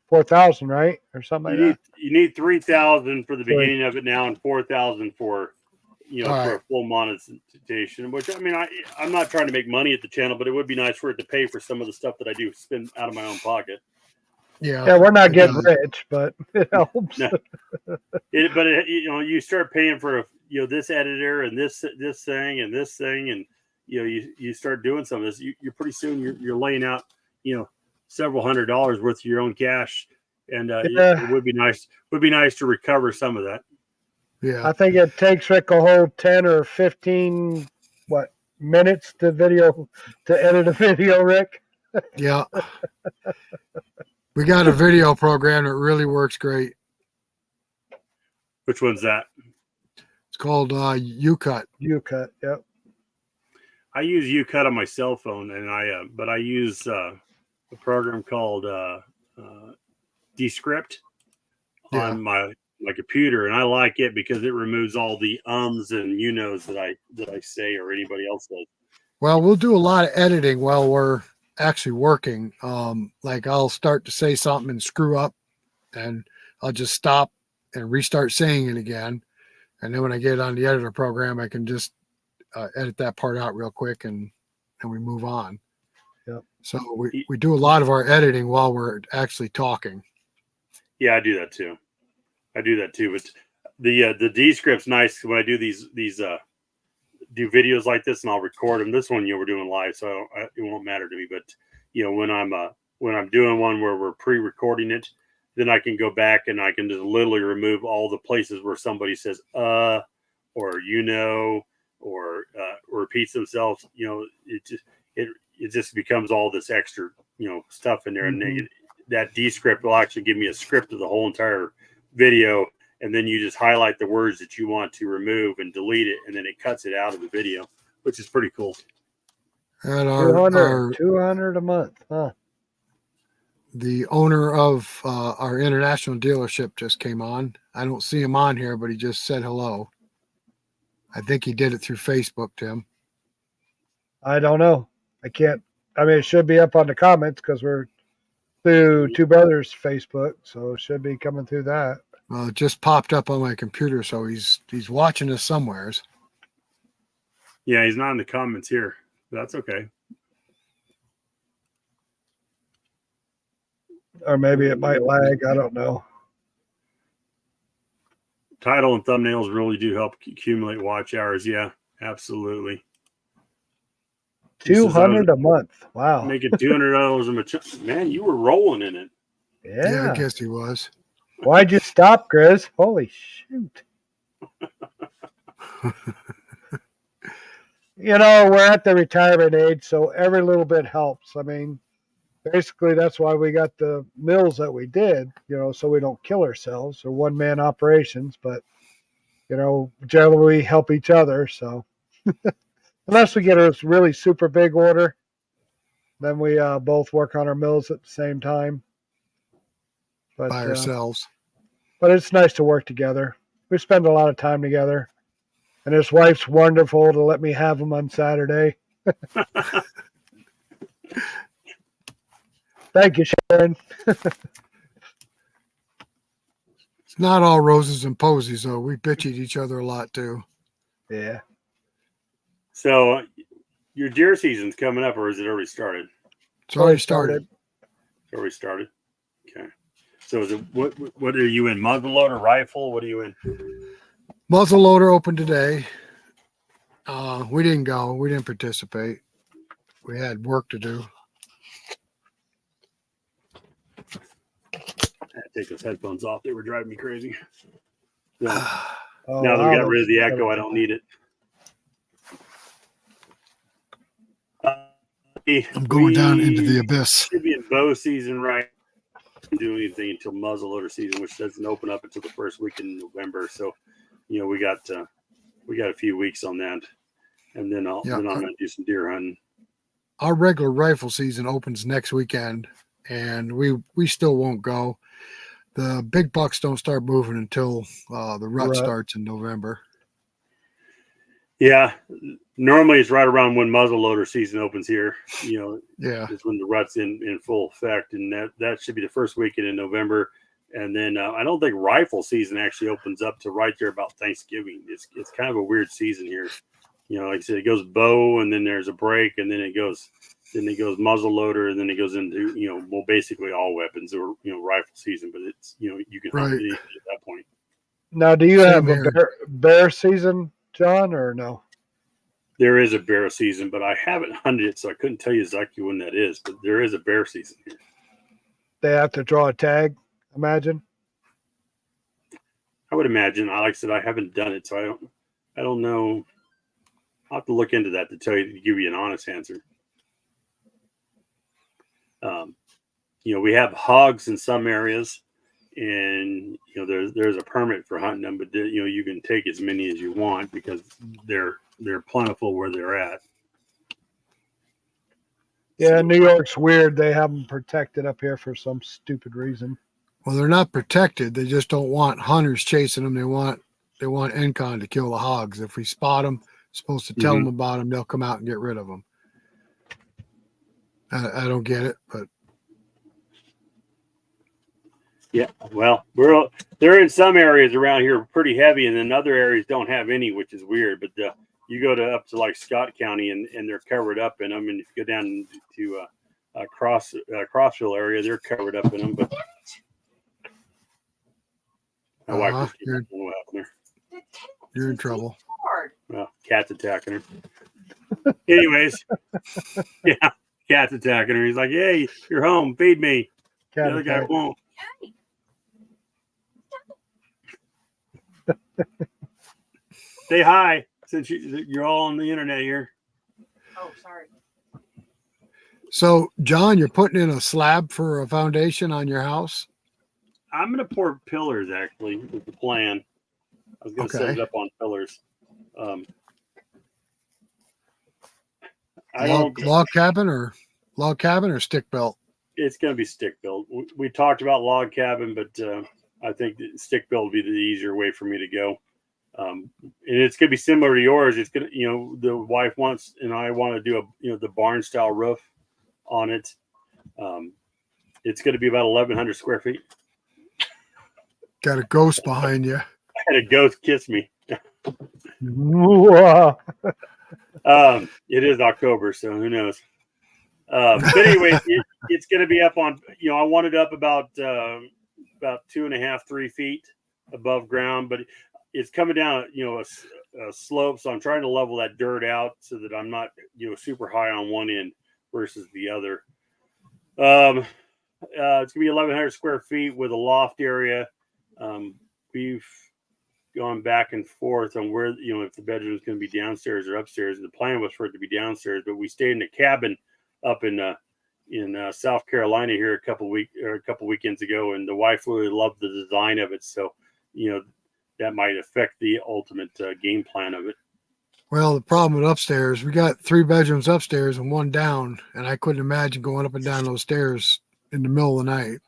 4,000, right, or something like that. You need 3,000 for the beginning of it now, and 4,000 for for a full monetization. Which I mean, I'm not trying to make money at the channel, but it would be nice for it to pay for some of the stuff that I do spend out of my own pocket. Yeah, we're not getting rich, but it helps. No. You start paying for this editor and this thing and this thing, and you start doing some of this. You're pretty soon you're laying out several $100s worth of your own cash, and it would be nice. Would be nice to recover some of that. Yeah, I think it takes Rick a whole 10 or 15 minutes to edit a video, Rick. Yeah. We got a video program that really works great. Which one's that? It's called UCut. UCut, yep. I use UCut on my cell phone, and I use a program called Descript on my computer, and I like it because it removes all the ums and knows that I say or anybody else does. Well, we'll do a lot of editing while we're actually working. Like I'll start to say something and screw up, and I'll just stop and restart saying it again. And then when I get on the editor program, I can just edit that part out real quick, and we move on. Yep. So we do a lot of our editing while we're actually talking. Yeah, I do that too. But the Descript's nice when I do these do videos like this, and I'll record them. This one, we're doing live, so it won't matter to me. But when I'm doing one where we're pre-recording it, then I can go back and I can just literally remove all the places where somebody says or or repeats themselves. It just becomes all this extra stuff in there, Mm-hmm. and that Descript will actually give me a script of the whole entire video. And then you just highlight the words that you want to remove and delete it, and then it cuts it out of the video, which is pretty cool. And 200 a month, huh? The owner of our international dealership just came on. I don't see him on here, but he just said hello. I think he did it through Facebook, Tim. I don't know. I can't. I mean, it should be up on the comments because we're through Two Brothers Facebook, so it should be coming through that. Well, it just popped up on my computer, so he's watching us somewheres. Yeah, he's not in the comments here. That's okay. Or maybe it might lag. I don't know. Title and thumbnails really do help accumulate watch hours. Yeah, absolutely. 200 a month. Wow. Making $200 a month. Man, you were rolling in it. Yeah, I guess he was. Why'd you stop, Grizz? Holy shoot. We're at the retirement age, so every little bit helps. I mean, basically, that's why we got the mills that we did, so we don't kill ourselves or one-man operations. But, generally we help each other. So unless we get a really super big order, then we both work on our mills at the same time. But, by ourselves. But it's nice to work together. We spend a lot of time together. And his wife's wonderful to let me have them on Saturday. Thank you, Sharon. It's not all roses and posies, though. We bitch at each other a lot, too. Yeah. So your deer season's coming up, or is it already started? It's already started. It's already started. Okay. So is it what are you in? Muzzleloader, rifle? What are you in? Muzzleloader opened today. We didn't go. We didn't participate. We had work to do. I had to take those headphones off. They were driving me crazy. So, Oh, now that we wow, got rid of the that's- echo, I don't need it. I'm going down into the abyss. Should be in bow season, right? Do anything until muzzleloader season, which doesn't open up until the first week in November. So, we got a few weeks on that, and then I'm going to do some deer hunting. Our regular rifle season opens next weekend, and we still won't go. The big bucks don't start moving until the rut starts in November. Yeah, normally it's right around when muzzleloader season opens here. Yeah, is when the rut's in full effect, and that should be the first weekend in November. And then I don't think rifle season actually opens up to right there about Thanksgiving. It's kind of a weird season here. Like I said, it goes bow, and then there's a break, and then it goes muzzleloader, and then it goes into basically all weapons or rifle season. But it's you can hunt anything at that point. Now, do you Same have a here. bear season, John, or no? There is a bear season, but I haven't hunted it, so I couldn't tell you exactly when that is. But there is a bear season here. They have to draw a tag, imagine. I would imagine. Like I said, I haven't done it, so I don't know. I'll have to look into that to give you an honest answer. We have hogs in some areas, and there's a permit for hunting them, but you can take as many as you want because they're plentiful where they're at. Yeah, New York's weird. They have them protected up here for some stupid reason. Well, they're not protected. They just don't want hunters chasing them. They want NCON to kill the hogs. If we spot them, supposed to tell them about them, they'll come out and get rid of them. I don't get it, but yeah, well, they're in some areas around here pretty heavy, and then other areas don't have any, which is weird. But you go up to like Scott County, and they're covered up in them. And if you go down to Crossville area, they're covered up in them. But my wife just you're in trouble. Well, cat's attacking her. Anyways, yeah, cat's attacking her. He's like, "Hey, you're home. Feed me." The other guy won't. Say hi since you're all on the internet here. Oh, sorry. So, John, you're putting in a slab for a foundation on your house? I'm going to pour pillars, actually, with the plan. I was going to set it up on pillars. Log cabin or stick built? It's going to be stick built. We talked about log cabin, but I think stick built would be the easier way for me to go. And it's going to be similar to yours. It's going to, the wife wants, and I want to do the barn style roof on it. It's going to be about 1,100 square feet. Got a ghost behind you. I had a ghost kiss me. It is October, so who knows? But anyway, it's going to be up on, I want it up about 2.5, 3 feet above ground, but it's coming down, a slope. So I'm trying to level that dirt out so that I'm not, super high on one end versus the other. It's going to be 1,100 square feet with a loft area. We've gone back and forth on where, if the bedroom is going to be downstairs or upstairs. The plan was for it to be downstairs, but we stayed in a cabin up in South Carolina here a couple weekends ago, and the wife really loved the design of it. So, that might affect the ultimate game plan of it. Well, the problem with upstairs, we got 3 bedrooms upstairs and 1 down, and I couldn't imagine going up and down those stairs in the middle of the night.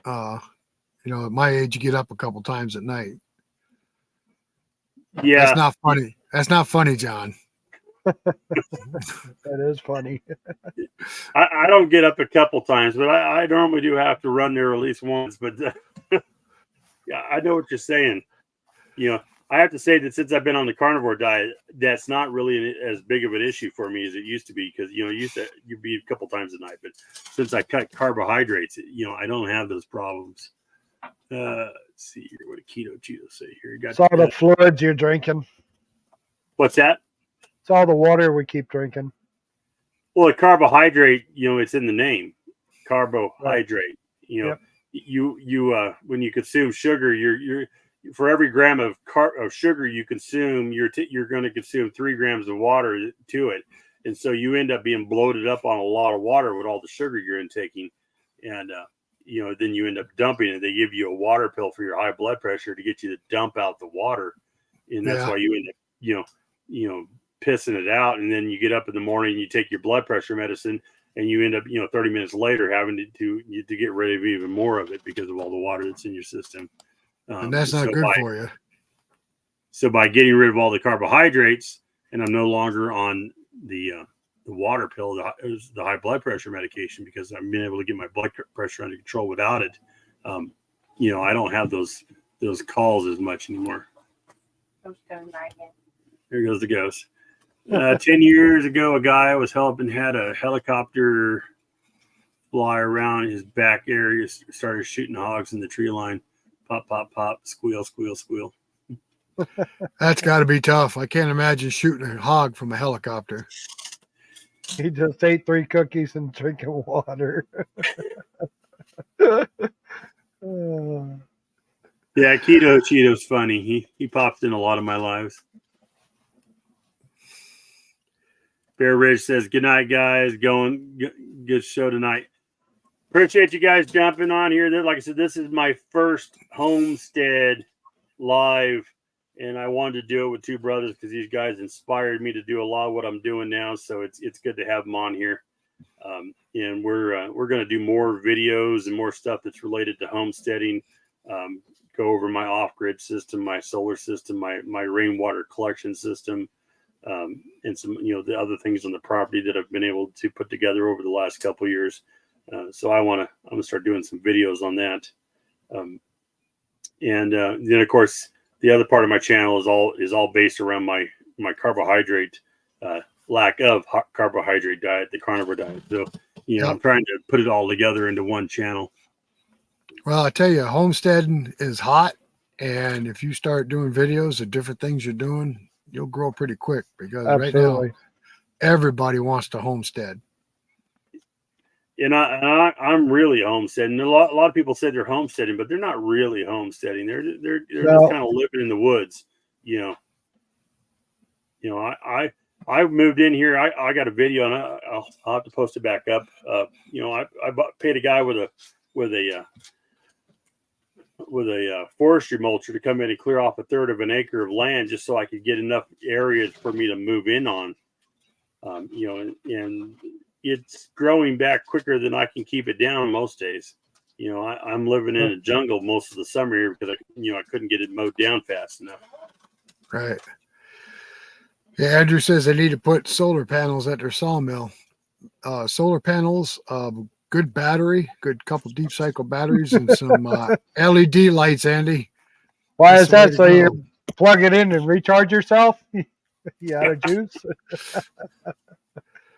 At my age, you get up a couple times at night. Yeah, That's not funny. That's not funny, John. That is funny. I don't get up a couple times, but I normally do have to run there at least once. But yeah, I know what you're saying. I have to say that since I've been on the carnivore diet, that's not really as big of an issue for me as it used to be, because you'd be a couple times a night, but since I cut carbohydrates, I don't have those problems. Let's see here, what a keto Cheeto say here. It's all the fluids you're drinking. What's that? It's all the water we keep drinking. Well, a carbohydrate, it's in the name, carbohydrate. Yep. You when you consume sugar, you're for every gram of sugar you consume, you're going to consume 3 grams of water to it, and so you end up being bloated up on a lot of water with all the sugar you're intaking, and then you end up dumping it. They give you a water pill for your high blood pressure to get you to dump out the water, and that's why you end up pissing it out, and then you get up in the morning, you take your blood pressure medicine, and you end up 30 minutes later having to get rid of even more of it because of all the water that's in your system. And that's not good for you. So by getting rid of all the carbohydrates, and I'm no longer on the water pill, the high blood pressure medication, because I've been able to get my blood pressure under control without it. I don't have those calls as much anymore. There goes the ghost. 10 years ago, a guy I was helping had a helicopter fly around his back area, started shooting hogs in the tree line. Pop, pop, pop, squeal, squeal, squeal. That's got to be tough. I can't imagine shooting a hog from a helicopter. He just ate 3 cookies and drinking water. Yeah, Keto Cheeto's funny. He pops in a lot of my lives. Bear Ridge says, good night, guys. Good show tonight. Appreciate you guys jumping on here. Like I said, this is my first Homestead live, and I wanted to do it with 2 brothers because these guys inspired me to do a lot of what I'm doing now. So it's good to have them on here. And we're going to do more videos and more stuff that's related to homesteading. Go over my off-grid system, my solar system, my rainwater collection system, and some the other things on the property that I've been able to put together over the last couple of years. So I'm gonna start doing some videos on that, and then of course the other part of my channel is all based around my carbohydrate lack of carbohydrate diet, the carnivore diet. So I'm trying to put it all together into one channel. Well, I tell you, homesteading is hot, and if you start doing videos of different things you're doing, you'll grow pretty quick, because right now everybody wants to homestead. And I'm really homesteading. A lot of people say they're homesteading, but they're not really homesteading. They're just kind of living in the woods. I moved in here. I got a video, and I'll have to post it back up. I paid a guy with a forestry mulcher to come in and clear off 1/3 of an acre of land just so I could get enough areas for me to move in on. And it's growing back quicker than I can keep it down most days. I'm living in a jungle most of the summer here because I couldn't get it mowed down fast enough. Right. Yeah, Andrew says they need to put solar panels at their sawmill. Solar panels, good battery, good couple deep cycle batteries, and some LED lights, Andy. Why is that? So you plug it in and recharge yourself? You out of juice?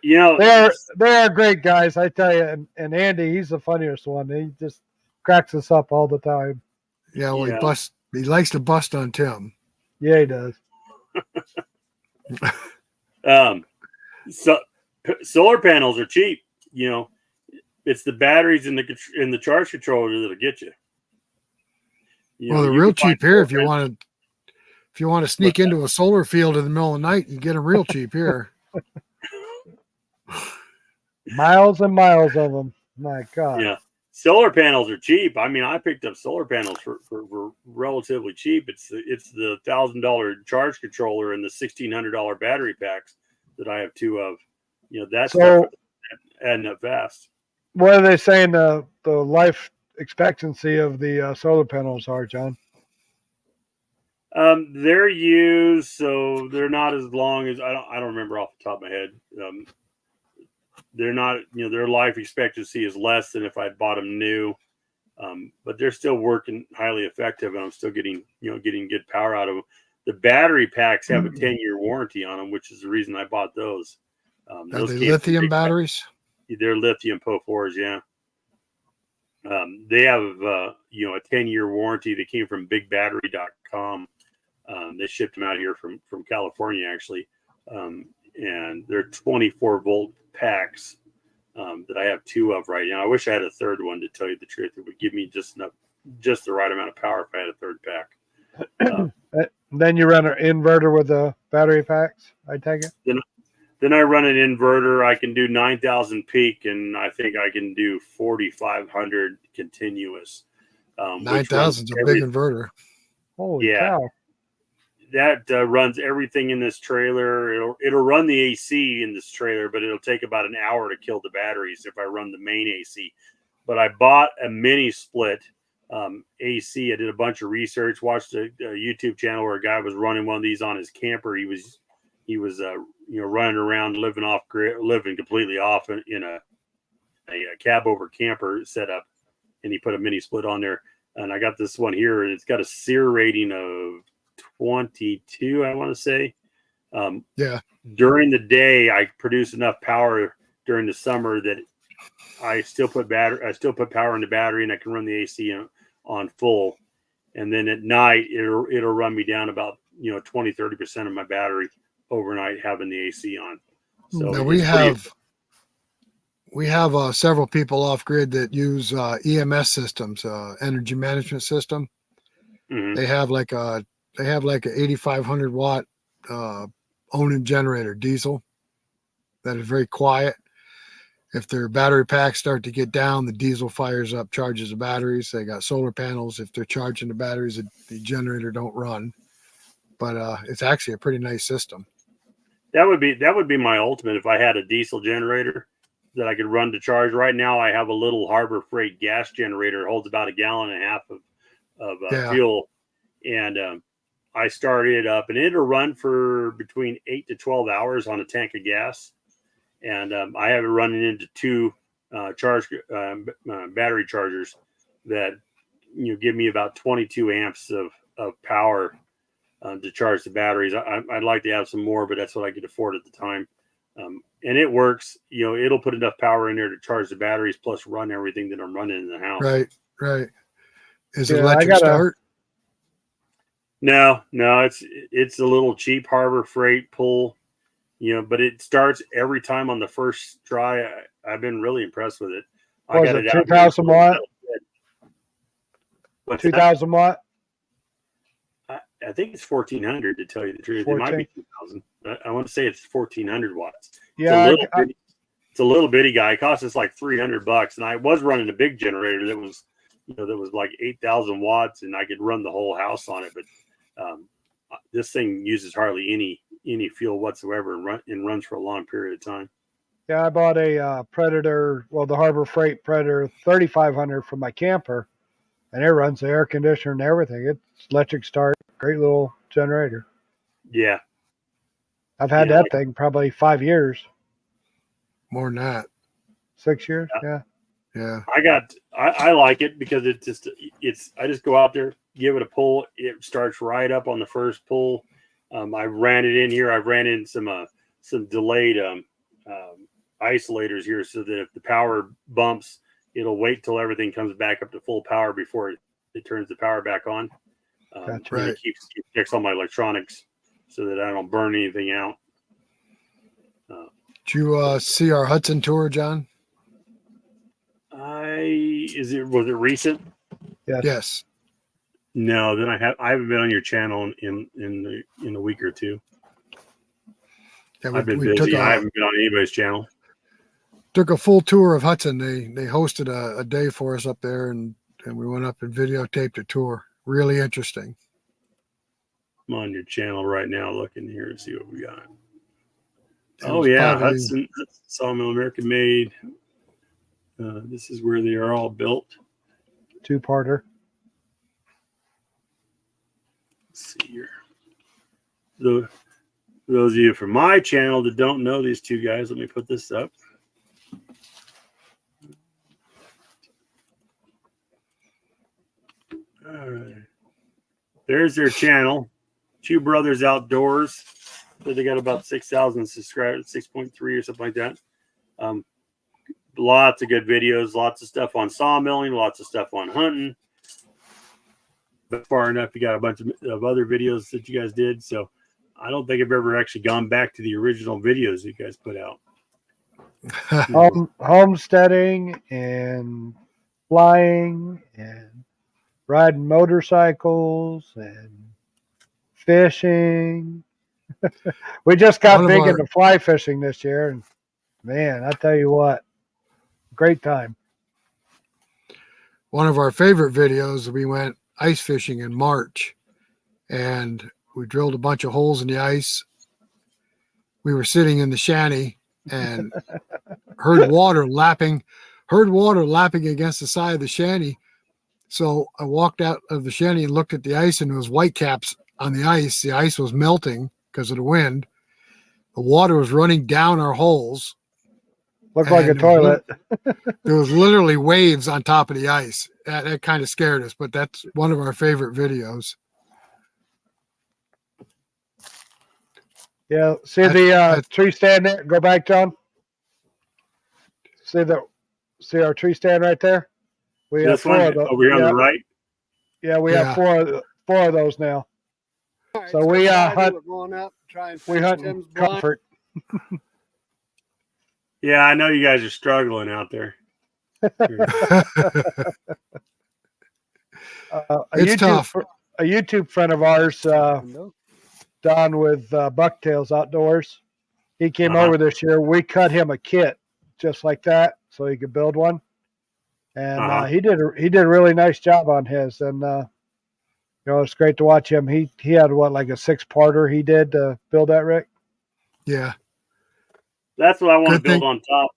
They're great guys, I tell you. And Andy, he's the funniest one. He just cracks us up all the time. Yeah, well, he likes to bust on Tim. Yeah, he does. So solar panels are cheap. It's the batteries in the charge controller that'll get you. Well, they're real cheap here. If you want to sneak into a solar field in the middle of the night, you get them real cheap here. Miles and miles of them. My God. Yeah. Solar panels are cheap. I mean, I picked up solar panels for relatively cheap. It's the $1,000 charge controller and the $1,600 battery packs that I have 2 of. That's stuff adding up fast. What are they saying the life expectancy of the solar panels are, John? They're used, so they're not as long as I don't remember off the top of my head. They're not, their life expectancy is less than if I'd bought them new. But they're still working highly effective, and I'm still getting good power out of them. The battery packs have a 10-year warranty on them, which is the reason I bought those. Are Those they came from lithium Big batteries? They're lithium PO4s, yeah. They have a 10-year warranty. They came from bigbattery.com. They shipped them out here from California, actually, and they're 24-volt packs that I have 2 of right now. I wish I had a third one, to tell you the truth. It would give me just the right amount of power if I had a third pack. Then you run an inverter with the battery packs, I take it? Then I run an inverter. I can do 9,000 peak, and I think I can do 4,500 continuous. 9,000 is a big inverter. Holy cow. That runs everything in this trailer. It'll run the AC in this trailer, but it'll take about an hour to kill the batteries if I run the main AC. But I bought a mini split AC. I did a bunch of research, watched a YouTube channel where a guy was running one of these on his camper. He was running around, living completely off in a cab over camper setup, and he put a mini split on there. And I got this one here, and it's got a SEER rating of 22, I want to say. During the day, I produce enough power during the summer that I still put power in the battery, and I can run the AC on full. And then at night, it'll run me down about 20-30% of my battery overnight, having the AC on. So now we have several people off grid that use EMS systems, energy management system. Mm-hmm. They have like a 8,500 watt Onan generator diesel that is very quiet. If their battery packs start to get down, the diesel fires up, charges the batteries. They got solar panels. If they're charging the batteries, the generator don't run. But it's actually a pretty nice system. That would be my ultimate if I had a diesel generator that I could run to charge. Right now, I have a little Harbor Freight gas generator. It holds about 1.5 gallons of fuel, and I started it up, and it'll run for between 8 to 12 hours on a tank of gas. And I have it running into 2 battery chargers that give me about 22 amps of power to charge the batteries. I'd like to have some more, but that's what I could afford at the time. And it works. It'll put enough power in there to charge the batteries plus run everything that I'm running in the house. Right. Is it electric start? No, it's a little cheap Harbor Freight pull, but it starts every time on the first try. I've been really impressed with it. I got it 2,000 watt? 2,000 watt? I think it's 1,400, to tell you the truth. 14. It might be 2,000. I want to say it's 1,400 watts. Yeah, it's a little bitty guy. It cost us like $300, and I was running a big generator that was, that was like 8,000 watts, and I could run the whole house on it. But this thing uses hardly any fuel whatsoever and runs for a long period of time. Yeah, I bought a Predator, the Harbor Freight Predator 3,500 for my camper, and it runs the air conditioner and everything. It's electric start, great little generator. Yeah. I've had that thing probably 5 years. More than that. 6 years, yeah. I like it because I just go out there, give it a pull. It starts right up on the first pull. I ran it in here. I've ran in some delayed isolators here so that if the power bumps, it'll wait till everything comes back up to full power before it turns the power back on. Gotcha. Right. It checks all my electronics so that I don't burn anything out. Did you see our Hud-son tour, John? Was it recent? Yes. No, then I haven't been on your channel in a week or two. Yeah, I've been busy. I haven't been on anybody's channel. Took a full tour of Hud-son. They hosted a day for us up there, and we went up and videotaped a tour. Really interesting. I'm on your channel right now, looking here to see what we got. Oh yeah, Hud-son Sawmill, American made. This is where they are all built. 2-parter. Let's see here. Those of you from my channel that don't know these two guys, let me put this up. All right. There's their channel. Two Brothers Outdoors. So they got about 6,000 subscribers, 6.3 or something like that. Lots of good videos, lots of stuff on sawmilling, lots of stuff on hunting. But far enough, you got a bunch of other videos that you guys did. So I don't think I've ever actually gone back to the original videos you guys put out. Homesteading and flying and riding motorcycles and fishing. We just got big into fly fishing this year, and man, I tell you what, great time. One of our favorite videos, we went ice fishing in March, and we drilled a bunch of holes in the ice. We were sitting in the shanty and heard water lapping against the side of the shanty. So I walked out of the shanty and looked at the ice, and it was white caps on the ice. The ice was melting because of the wind. The water was running down our holes. Looked like a toilet. There was literally waves on top of the ice. That kind of scared us, but that's one of our favorite videos. Yeah, see the tree stand there? Go back, John. See our tree stand right there? We have this one over here on the right. Yeah, we have four of those now. Right, so we hunt. We hunt in comfort. Yeah, I know you guys are struggling out there. It's tough. A YouTube friend of ours, Don with Bucktails Outdoors, he came over this year. We cut him a kit just like that so he could build one, and he did a really nice job on his. And it's great to watch him. He had like a 6-parter he did to build that, Rick. Yeah. That's what I want to build on top.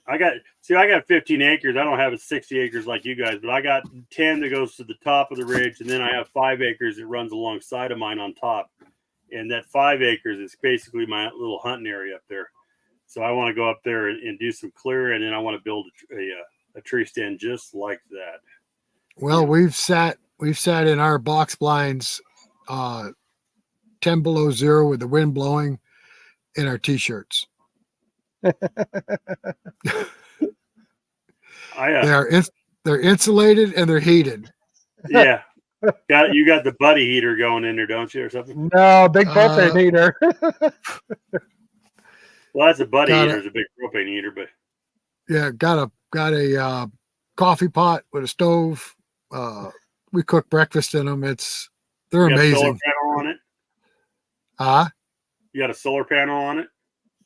I got 15 acres. I don't have 60 acres like you guys, but I got 10 that goes to the top of the ridge, and then I have 5 acres that runs alongside of mine on top. And that 5 acres is basically my little hunting area up there. So I want to go up there and do some clearing, and then I want to build a tree stand just like that. Well, we've sat in our box blinds 10 below zero with the wind blowing in our t-shirts. They're insulated and they're heated. Yeah. You got the buddy heater going in there, don't you, or something? No, big propane heater. Well, that's a buddy heater. It's a big propane heater, but yeah, got a coffee pot with a stove. We cook breakfast in them. They're amazing. Solar panel on it? You got a solar panel on it?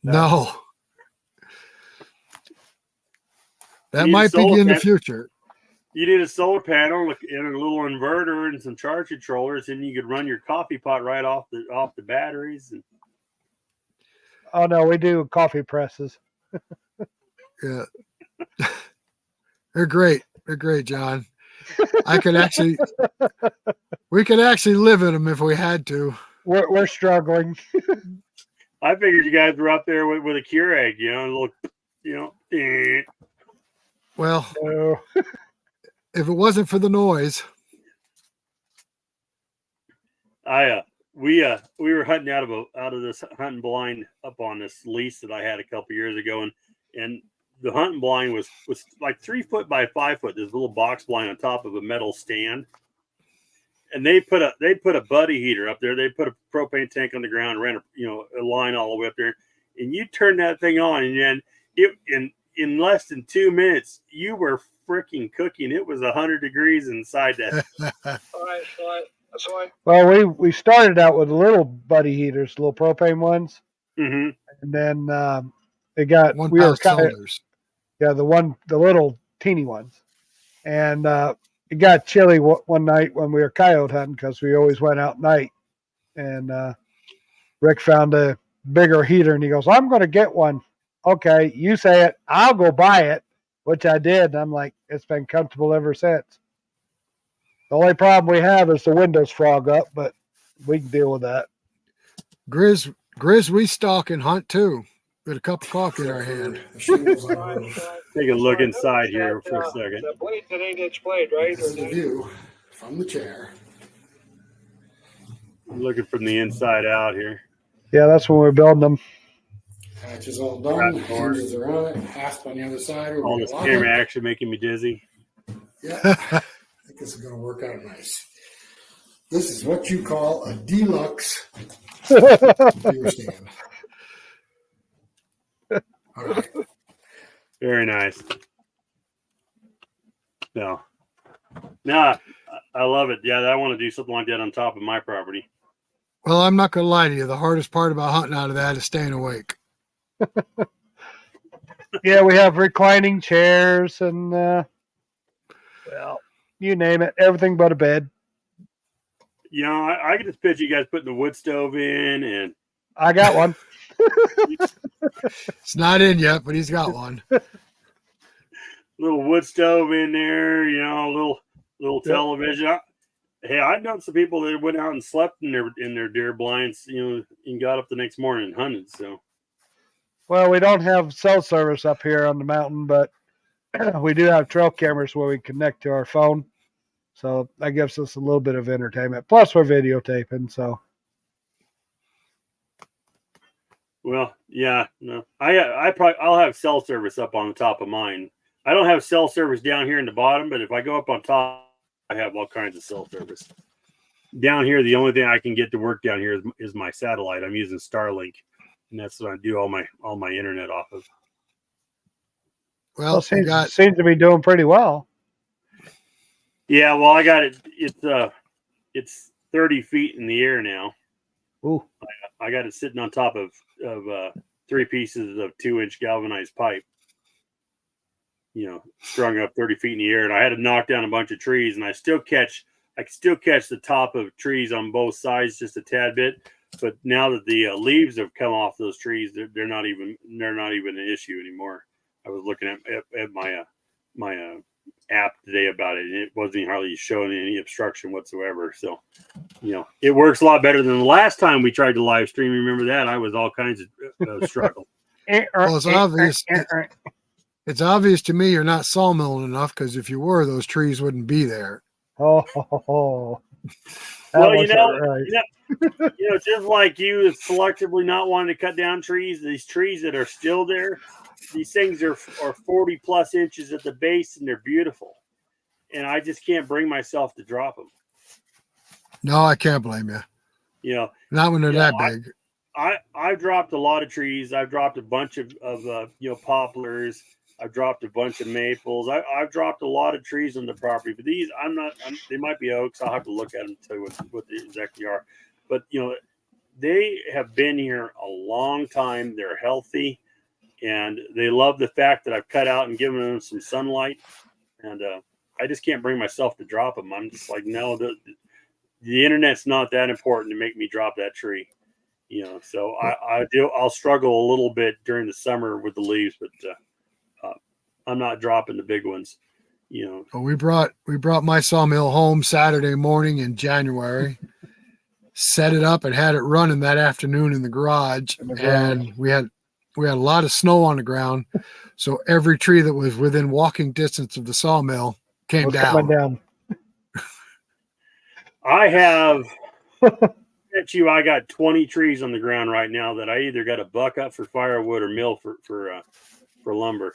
No. That might be in the future. You need a solar panel and a little inverter and some charge controllers, and you could run your coffee pot right off the batteries. Oh no, we do coffee presses. Yeah, they're great. They're great, John. We could actually live in them if we had to. We're struggling. I figured you guys were up there with a Keurig, a little, Well, if it wasn't for the noise. We were hunting out of this hunting blind up on this lease that I had a couple years ago, and the hunting blind was like 3 foot by 5 foot. This little box blind on top of a metal stand, and they put a buddy heater up there. They put a propane tank on the ground, ran a line all the way up there, and you turn that thing on, and then in less than 2 minutes you were freaking cooking. It was 100 degrees inside that. All right. Well, we started out with little buddy heaters, little propane ones, and then it got cylinders. Yeah, the little teeny ones, and it got chilly one night when we were coyote hunting because we always went out night, and Rick found a bigger heater, and he goes, "I'm going to get one." Okay, you say it, I'll go buy it, which I did. And I'm like, it's been comfortable ever since. The only problem we have is the windows frog up, but we can deal with that. Grizz, we stalk and hunt too. With a cup of coffee in our hand. The shingles on the roof. Take a look So I inside noticed here that, for a second. The blade's an 8-inch blade, right? This is the view from the chair. I'm looking from the inside out here. Yeah, that's when we're building them. Hatch is all done. Right, door. Hinges are on it. Hasp on the other side. We're All gonna this lock camera it. action making me dizzy. Yeah, I think this is going to work out nice. This is what you call a deluxe viewer stand. All right. Very nice. No, I love it. Yeah, I want to do something like that on top of my property. Well, I'm not gonna lie to you. The hardest part about hunting out of that is staying awake. Yeah, we have reclining chairs and well, you name it, everything but a bed. You know, I can just picture you guys putting the wood stove in, and I got one. It's not in yet, but he's got one. little wood stove in there. You know, little Yep. television. Hey, I've known some people that went out and slept in their deer blinds. You know, and got up the next morning and hunted. So Well, we don't have cell service up here on the mountain, but we do have trail cameras where we connect to our phone. So that gives us a little bit of entertainment. Plus, we're videotaping. So well, yeah, no, I'll have cell service up on the top of mine. I don't have cell service down here in the bottom, but if I go up on top, I have all kinds of cell service. Down here, the only thing I can get to work down here is my satellite. I'm using Starlink, and that's what I do all my internet off of. Well, we seems got to be doing pretty well. Yeah, well, I got it. It's 30 feet in the air now. Ooh, I got it sitting on top of 3 pieces of 2-inch galvanized pipe. You know, strung up 30 feet in the air, and I had to knock down a bunch of trees, and I can still catch the top of trees on both sides just a tad bit. But now that the leaves have come off those trees, they're not even an issue anymore. I was looking at my app today about it, and it wasn't hardly showing any obstruction whatsoever. So, you know, it works a lot better than the last time we tried to live stream. Remember that? I was all kinds of struggle. well, it's obvious. It's obvious to me you're not sawmilling enough, because if you were, those trees wouldn't be there. Oh, Well, you know, just like you selectively not wanting to cut down trees, these trees that are still there, these things are 40 plus inches at the base, and they're beautiful. And I just can't bring myself to drop them. No, I can't blame you. You know, Not when they're that big. I've dropped a lot of trees. I've dropped a bunch of poplars. I've dropped a bunch of maples. I've dropped a lot of trees on the property, but these they might be oaks. I'll have to look at them to tell you what they exactly are. But you know, they have been here a long time. They're healthy, and they love the fact that I've cut out and given them some sunlight. And I just can't bring myself to drop them. I'm just like, no, the internet's not that important to make me drop that tree. You know, so I'll struggle a little bit during the summer with the leaves, but I'm not dropping the big ones, you know. Well, we brought my sawmill home Saturday morning in January, set it up and had it running that afternoon in the garage. And we had a lot of snow on the ground. So every tree that was within walking distance of the sawmill came down. I have I got 20 trees on the ground right now that I either got to buck up for firewood or mill for lumber.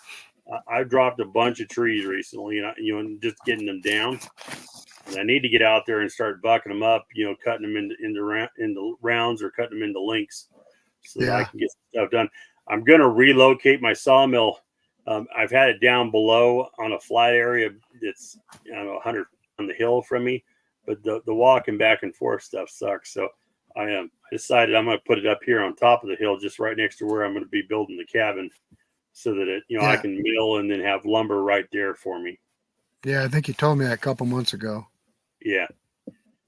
I've dropped a bunch of trees recently, and just getting them down. And I need to get out there and start bucking them up, cutting them into rounds or cutting them into links so that I can get stuff done. I'm going to relocate my sawmill. I've had it down below on a flat area that's 100 on the hill from me, but the walking back and forth stuff sucks. So I decided I'm going to put it up here on top of the hill, just right next to where I'm going to be building the cabin, so that I can mill and then have lumber right there for me. Yeah, I think you told me that a couple months ago. Yeah.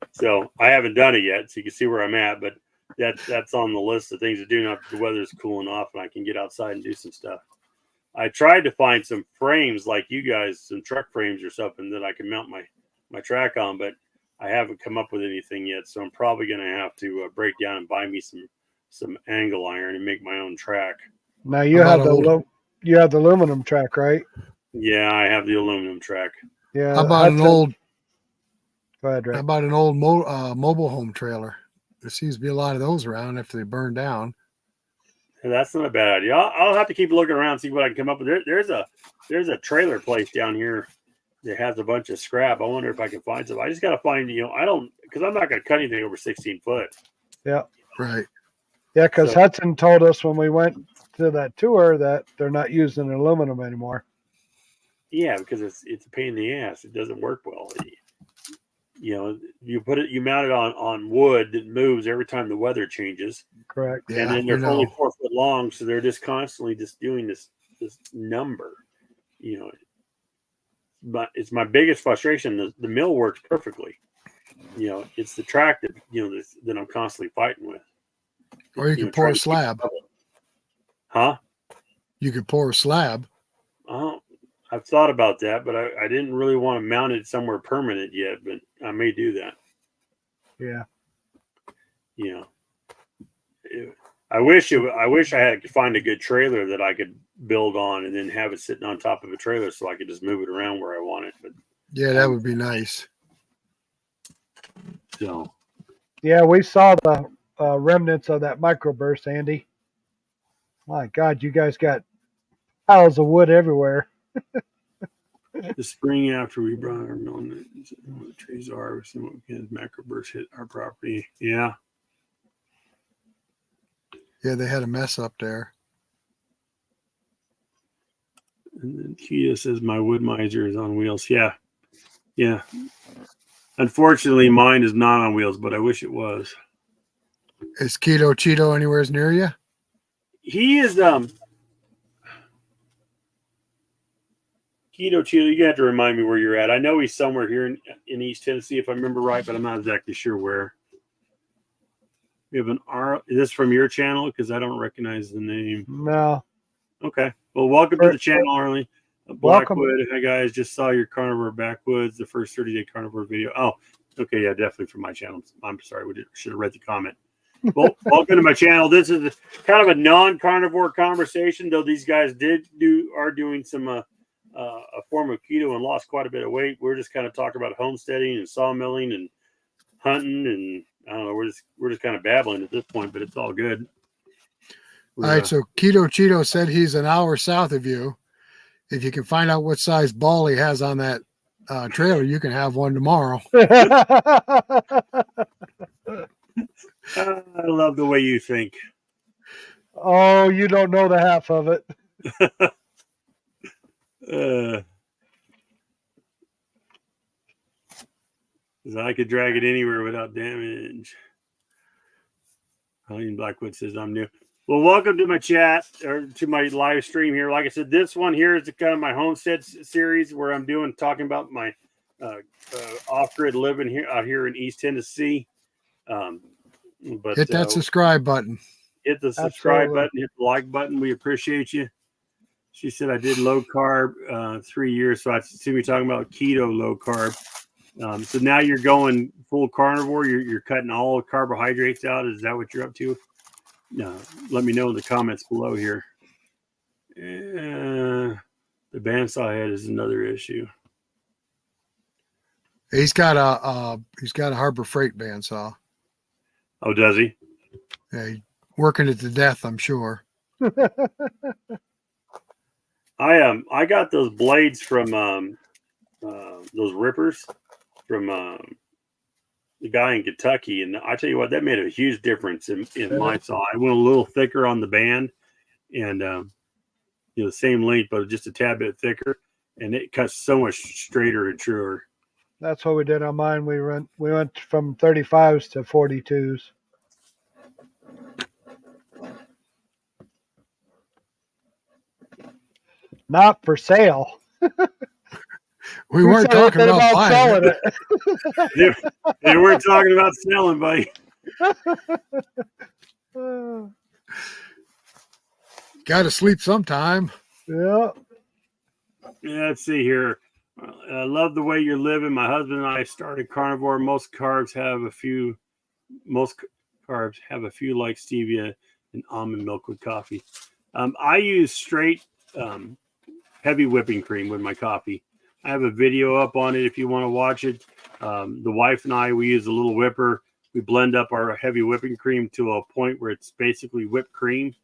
So I haven't done it yet, so you can see where I'm at, but that's on the list of things to do now that the weather's cooling off and I can get outside and do some stuff. I tried to find some frames like you guys, some truck frames or something that I can mount my track on, but I haven't come up with anything yet. So I'm probably going to have to break down and buy me some angle iron and make my own track. Now you How have about you have the aluminum track, right? Yeah, I have the aluminum track. Yeah. How about an old? Go ahead, How Rick. about an old mobile home trailer? There seems to be a lot of those around after they burn down. That's not a bad idea. I'll have to keep looking around, see what I can come up with. There's a trailer place down here that has a bunch of scrap. I wonder if I can find some. I just got to find, because I'm not going to cut anything over 16 foot. Yeah. Right. Yeah, because So- Hudson told us when we went to that tour that they're not using aluminum anymore. Yeah, because it's a pain in the ass. It doesn't work well. You mount it on wood that moves every time the weather changes. Correct. Yeah, And then they're only 4 foot long, so they're just constantly just doing this number. But it's my biggest frustration. The mill works perfectly. It's the track that that I'm constantly fighting with. Or you could pour a slab. Huh? You could pour a slab. I've thought about that, but I didn't really want to mount it somewhere permanent yet. But I may do that. Yeah. I wish I could find a good trailer that I could build on and then have it sitting on top of a trailer so I could just move it around where I want it. But Yeah, that would be nice. so Yeah, we saw the remnants of that microburst, Andy. My God, you guys got piles of wood everywhere. the spring after we brought our mill, the trees are, we see what macroburst hit our property. Yeah. Yeah, they had a mess up there. And then Kia says my wood miser is on wheels. Yeah. Yeah. Unfortunately, mine is not on wheels, but I wish it was. Is Cheeto anywhere near you? He is Keto Cheeto, you have to remind me where you're at. I know he's somewhere here in East Tennessee, if I remember right, but I'm not exactly sure where. We have an R. Is this from your channel? Because I don't recognize the name. No. Okay. Well, welcome to the channel, Arlie. Welcome. Blackwood. Hi, guys. Just saw your carnivore backwoods, the first 30-day carnivore video. Oh, okay. Yeah, definitely from my channel. I'm sorry. We should have read the comment. Well, welcome to my channel. This is kind of a non-carnivore conversation, though these guys are doing some a form of keto and lost quite a bit of weight. We're just kind of talking about homesteading and sawmilling and hunting, and I don't know. We're just kind of babbling at this point, but it's all good. All right, so Keto Cheeto said he's an hour south of you. If you can find out what size ball he has on that trailer, you can have one tomorrow. I love the way you think. Oh, you don't know the half of it. I could drag it anywhere without damage. Colleen Blackwood says I'm new. Well, welcome to my chat or to my live stream here. Like I said, this one here is kind of my homestead series where I'm talking about my off-grid living out here in East Tennessee. But hit that subscribe button. Hit the subscribe Absolutely. button. Hit the like button. We appreciate you. She said I did low carb 3 years, so I see me talking about keto low carb. So now you're going full carnivore. You're cutting all carbohydrates out. Is that what you're up to? Let me know in the comments below here. The bandsaw head is another issue. He's got a Harbor Freight bandsaw. Oh, does he? Yeah, working it to death, I'm sure. I got those blades from those rippers from the guy in Kentucky, and I tell you what, that made a huge difference in my saw. I went a little thicker on the band, and the same length, but just a tad bit thicker, and it cuts so much straighter and truer. That's what we did on mine. We went from 35s to 42s. Not for sale. We weren't said talking anything about buying selling it. it. They weren't talking about selling, buddy. Got to sleep sometime. Yeah. Yeah, let's see here. I love the way you're living. My husband and I started carnivore. Most carbs have a few like stevia and almond milk with coffee. I use straight heavy whipping cream with my coffee. I have a video up on it if you want to watch it. The wife and I, we use a little whipper. We blend up our heavy whipping cream to a point where it's basically whipped cream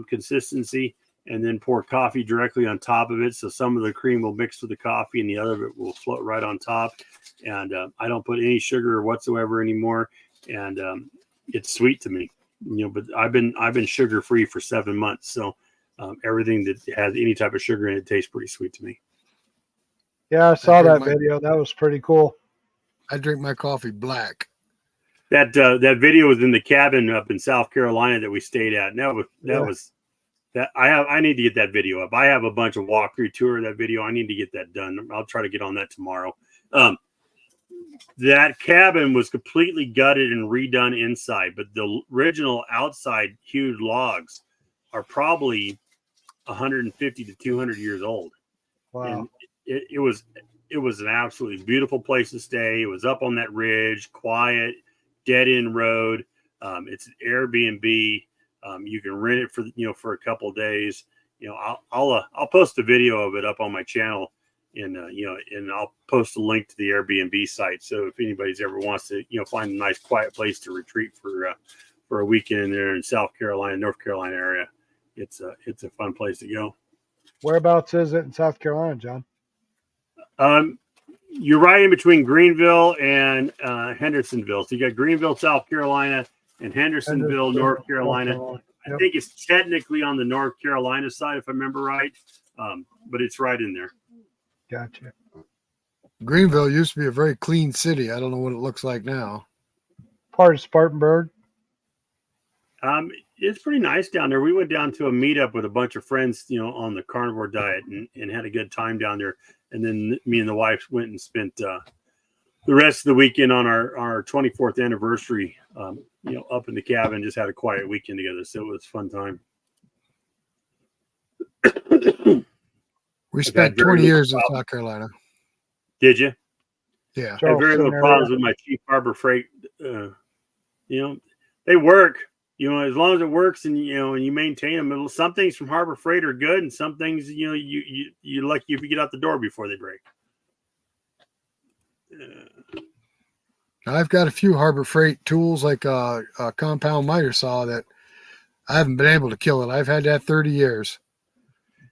consistency, and then pour coffee directly on top of it. So some of the cream will mix with the coffee and the other of it will float right on top. And I don't put any sugar whatsoever anymore. And it's sweet to me, but I've been sugar free for 7 months. So everything that has any type of sugar in it tastes pretty sweet to me. Yeah, I saw that video. That was pretty cool. I drink my coffee black. That video was in the cabin up in South Carolina that we stayed at. And I need to get that video up. I have a bunch of walkthrough tour of that video. I need to get that done. I'll try to get on that tomorrow. That cabin was completely gutted and redone inside, but the original outside hewed logs are probably 150 to 200 years old. Wow. And it was an absolutely beautiful place to stay. It was up on that ridge, quiet, dead end road. It's an Airbnb. You can rent it for a couple of days. I'll post a video of it up on my channel, and I'll post a link to the Airbnb site. So if anybody's ever wants to find a nice quiet place to retreat for a weekend there in South Carolina, North Carolina area, it's a fun place to go. Whereabouts is it in South Carolina, John? You're right in between Greenville and Hendersonville. So you got Greenville, South Carolina, and Hendersonville, North Carolina. Yep. I think it's technically on the North Carolina side, if I remember right, but it's right in there. Gotcha. Greenville used to be a very clean city. I don't know what it looks like now. Part of Spartanburg. It's pretty nice down there. We went down to a meetup with a bunch of friends, on the carnivore diet and had a good time down there. And then me and the wife went and spent the rest of the weekend on our 24th anniversary, up in the cabin, just had a quiet weekend together. So it was a fun time. We spent 20 years in South Carolina. Did you? Yeah. I had very little problems with my cheap Harbor Freight. They work. As long as it works and you maintain them. Some things from Harbor Freight are good, and some things you're lucky if you get out the door before they break. I've got a few Harbor Freight tools, like a compound miter saw that I haven't been able to kill it. I've had that 30 years.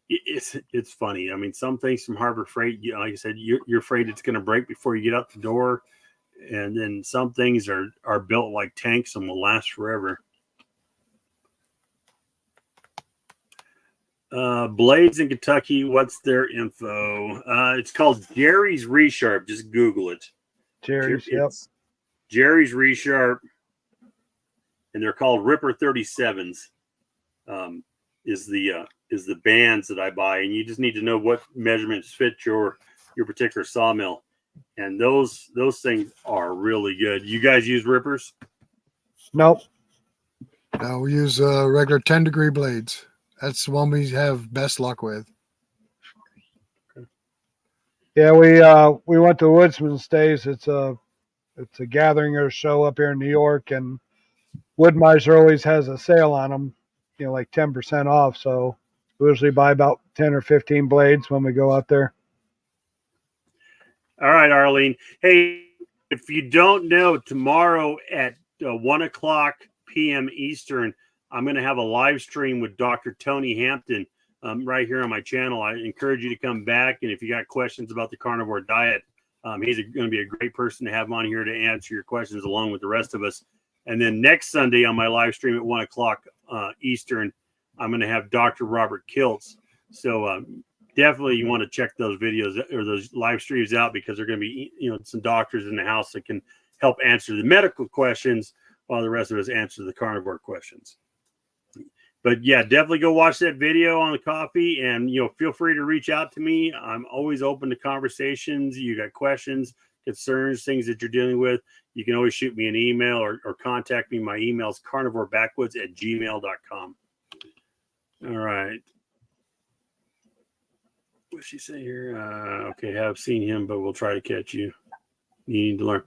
It's funny. I mean, some things from Harbor Freight, like I said, you're afraid it's going to break before you get out the door, and then some things are built like tanks and will last forever. Blades in Kentucky, what's their info? It's called Jerry's Resharp. Just Google it. Jerry's, yep. Jerry's Resharp, and they're called Ripper 37s. Is the bands that I buy, and you just need to know what measurements fit your particular sawmill, and those things are really good. You guys use rippers? Nope. No, we use regular 10-degree blades. That's the one we have best luck with. Yeah, we went to Woodsman's Days. It's a gathering or show up here in New York, and Wood-Mizer always has a sale on them, like 10% off. So we usually buy about 10 or 15 blades when we go out there. All right, Arlene. Hey, if you don't know, tomorrow at 1:00 p.m. Eastern, I'm going to have a live stream with Dr. Tony Hampton right here on my channel. I encourage you to come back. And if you got questions about the carnivore diet, he's going to be a great person to have on here to answer your questions along with the rest of us. And then next Sunday on my live stream at 1:00 Eastern, I'm going to have Dr. Robert Kiltz. So definitely you want to check those videos or those live streams out, because they're going to be, some doctors in the house that can help answer the medical questions while the rest of us answer the carnivore questions. But yeah, definitely go watch that video on the coffee, and feel free to reach out to me. I'm always open to conversations. You got questions, concerns, things that you're dealing with, you can always shoot me an email or contact me. My email is carnivorebackwoods@gmail.com. All right. What's she say here? Okay, have seen him, but we'll try to catch you. You need to learn.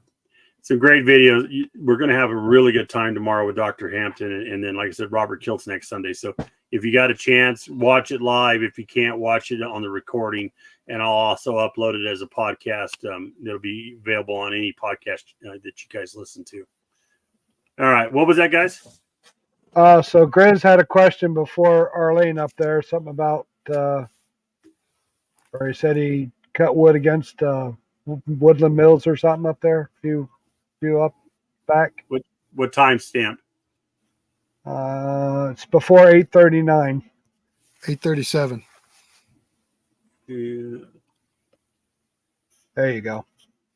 Some great videos. We're going to have a really good time tomorrow with Dr. Hampton. And then, like I said, Robert Kilt's next Sunday. So if you got a chance, watch it live. If you can't, watch it on the recording. And I'll also upload it as a podcast. It'll be available on any podcast that you guys listen to. All right. What was that, guys? So Grizz had a question before Arlene up there, something about, or he said he cut wood against Woodland Mills or something up there. Few up back. What time stamp? It's before 8:39. 8:37. There you go.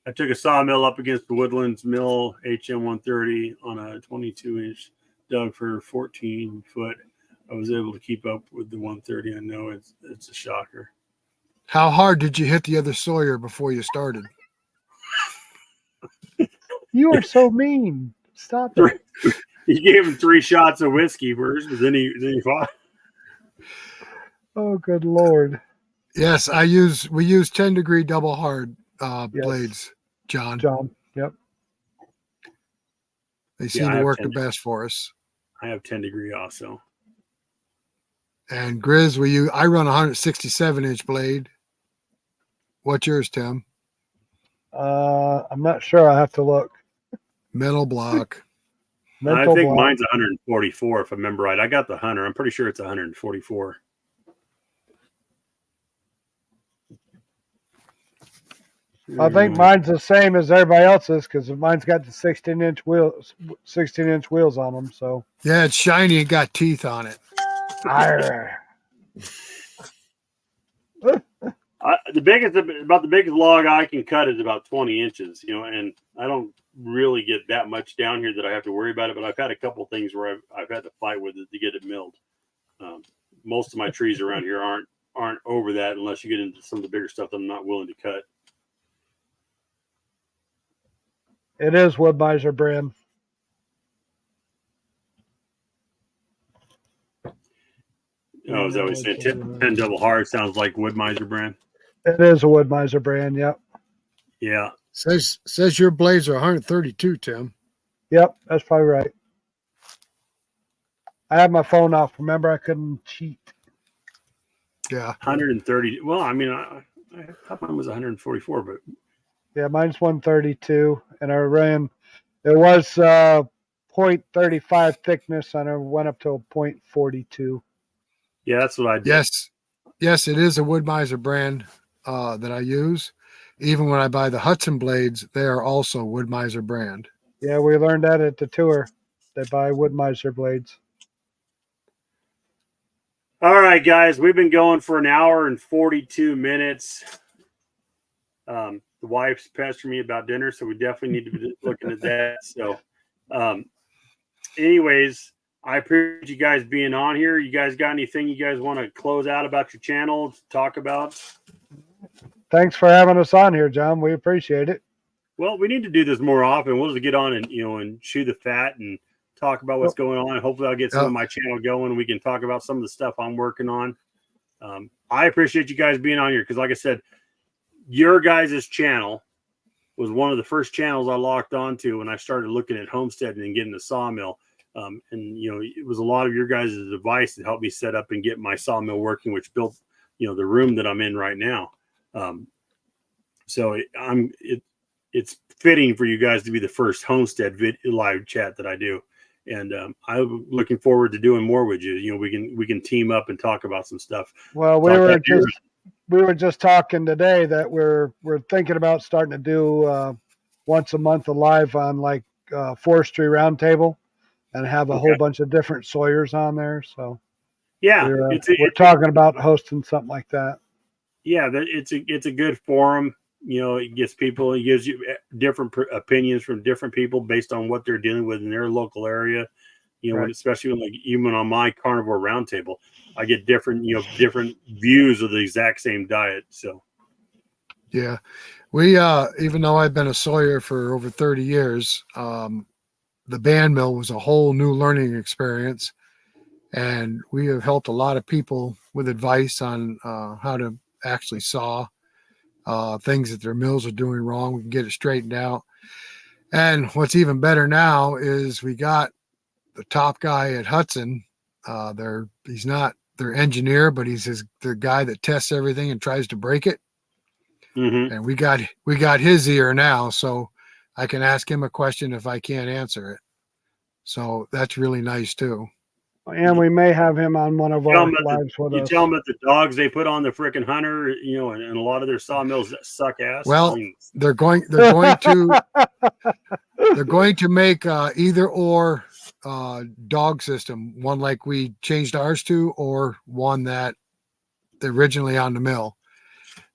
I took a sawmill up against the Woodlands Mill HM 130 on a 22-inch dug for 14 foot. I was able to keep up with the 130. I know it's a shocker. How hard did you hit the other sawyer before you started? You are so mean. Stop it. He gave him 3 shots of whiskey first, but then he fought. Oh, good Lord. Yes, we use 10-degree double hard Yes. blades, John. Yep. They seem to work the best for us. I have 10-degree also. And Grizz, I run a 167-inch blade. What's yours, Tim? I'm not sure. I have to look. Metal block. I think mine's 144 if I remember right. I got the Hunter. I'm pretty sure it's 144. I think mine's the same as everybody else's because mine's got the 16-inch wheels on them. So yeah, it's shiny and got teeth on it. The biggest log I can cut is about 20 inches, and I don't really get that much down here that I have to worry about it. But I've had a couple things where I've had to fight with it to get it milled. Most of my trees around here aren't over that unless you get into some of the bigger stuff that I'm not willing to cut. it is Wood-Mizer brand. Oh, is that what you said? 10 double hard sounds like Wood-Mizer brand. It is a Wood-Mizer brand. Yep. Yeah. Says your blades are 132, Tim. Yep, that's probably right. I had my phone off. Remember, I couldn't cheat. Yeah. 130. Well, I mean, I thought mine was 144, but Yeah, mine's 132, and I ran. It was 0.35 thickness, and I went up to a 0.42. yeah, that's what I did. Yes, it is a Wood-Mizer brand that I use. Even when I buy the Hud-son blades, they are also Wood-Mizer brand. Yeah, we learned that at the tour. They buy Wood-Mizer blades. All right, guys, we've been going for an hour and 42 minutes. The wife's pestering me about dinner, so we definitely need to be looking at that. So, anyways, I appreciate you guys being on here. You guys got anything you guys want to close out about your channel to talk about? Thanks for having us on here, John. We appreciate it. Well, we need to do this more often. We'll just get on and and chew the fat and talk about what's going on. Hopefully, I'll get some of my channel going and we can talk about some of the stuff I'm working on. I appreciate you guys being on here because, like I said, your guys' channel was one of the first channels I locked onto when I started looking at homesteading and getting a sawmill. And it was a lot of your guys' advice that helped me set up and get my sawmill working, which built the room that I'm in right now. So it's fitting for you guys to be the first homestead live chat that I do. And I'm looking forward to doing more with you. We can team up and talk about some stuff. Well, we were just talking today that we're thinking about starting to do once a month a live on like forestry roundtable and have a whole bunch of different sawyers on there. So yeah, we're talking about hosting something like that. Yeah, it's a good forum. It gives you different opinions from different people based on what they're dealing with in their local area. Right. Especially even on my carnivore roundtable, I get different views of the exact same diet. So, yeah, we even though I've been a sawyer for over 30 years, the band mill was a whole new learning experience, and we have helped a lot of people with advice on how to actually saw things that their mills are doing wrong. We can get it straightened out. And what's even better now is we got the top guy at Hud-son. He's not their engineer, but he's the guy that tests everything and tries to break it. Mm-hmm. And we got his ear now, so I can ask him a question if I can't answer it. So that's really nice too. And we may have him on one of our lives with us. You tell them that the dogs they put on the frickin' Hunter, and a lot of their sawmills that suck ass. Well, they're going to make either or dog system, one like we changed ours to, or one that originally on the mill.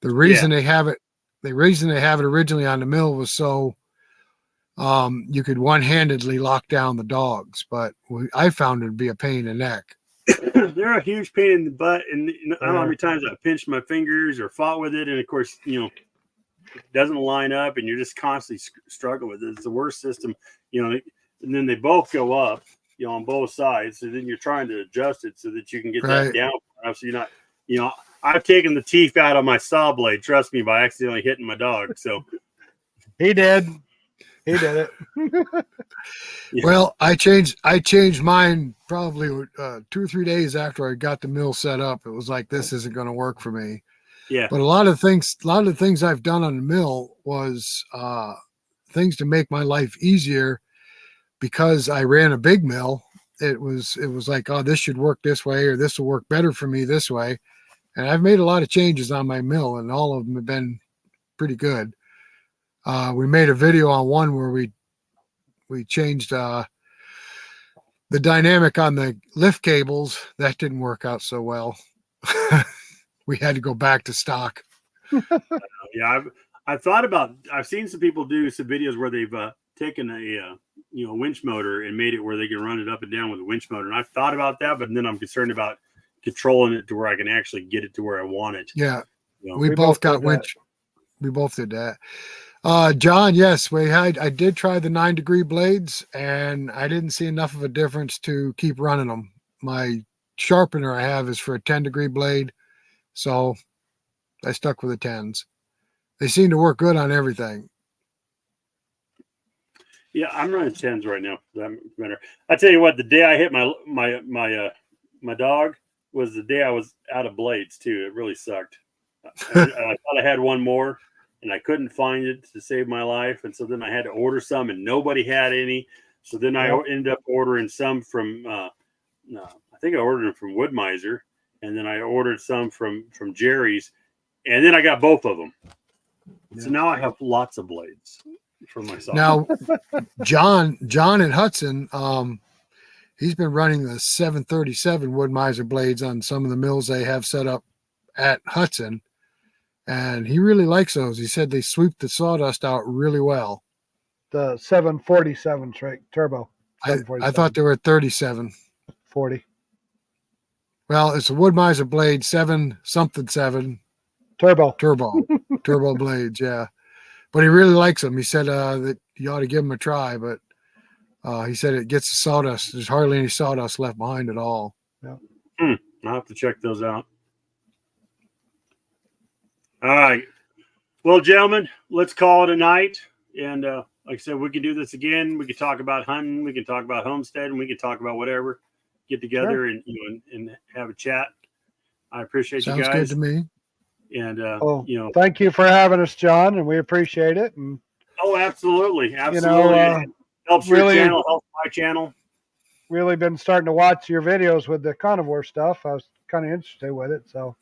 The reason they have it originally on the mill was so you could one-handedly lock down the dogs, but I found it to be a pain in the neck. They're a huge pain in the butt, and I don't know how many times I pinched my fingers or fought with it, and of course, it doesn't line up, and you're just constantly struggling with it. It's the worst system, and then they both go up, on both sides, so then you're trying to adjust it so that you can get that down. So you're not, I've taken the teeth out of my saw blade, trust me, by accidentally hitting my dog. So he did it. Yeah. Well, I changed mine probably 2 or 3 days after I got the mill set up. It was like, this isn't going to work for me. Yeah. But a lot of the things I've done on the mill was things to make my life easier, because I ran a big mill. It was like, oh, this should work this way, or this will work better for me this way. And I've made a lot of changes on my mill, and all of them have been pretty good. We made a video on one where we changed the dynamic on the lift cables. That didn't work out so well. We had to go back to stock. Yeah, I've seen some people do some videos where they've taken a winch motor and made it where they can run it up and down with a winch motor. And I've thought about that, but then I'm concerned about controlling it to where I can actually get it to where I want it. Yeah, we both got winch. We both did that. John, yes, I did try the 9-degree blades, and I didn't see enough of a difference to keep running them. My sharpener I have is for a 10-degree blade, so I stuck with the 10s. They seem to work good on everything. Yeah, I'm running 10s right now. I tell you what, the day I hit my dog was the day I was out of blades too. It really sucked. I thought I had one more, and I couldn't find it to save my life. And so then I had to order some, and nobody had any. So then I ended up ordering some from, I think I ordered them from Wood-Mizer, and then I ordered some from Jerry's, and then I got both of them. Yeah. So now I have lots of blades for myself. Now, John at Hud-son, he's been running the 737 Wood-Mizer blades on some of the mills they have set up at Hud-son. And he really likes those. He said they sweep the sawdust out really well. The 747 turbo. I thought they were 37. 40. Well, it's a Wood-Mizer blade, 7-something-7. Turbo blades, yeah. But he really likes them. He said that you ought to give them a try, but he said it gets the sawdust. There's hardly any sawdust left behind at all. Yeah. I'll have to check those out. All right. Well, gentlemen, let's call it a night. And like I said, we can do this again. We can talk about hunting. We can talk about homestead, and we can talk about whatever. Get together and have a chat. I appreciate you guys. Sounds good to me. And thank you for having us, John, and we appreciate it. And absolutely. It helps your channel, helps my channel. Really been starting to watch your videos with the carnivore stuff. I was kind of interested with it, so.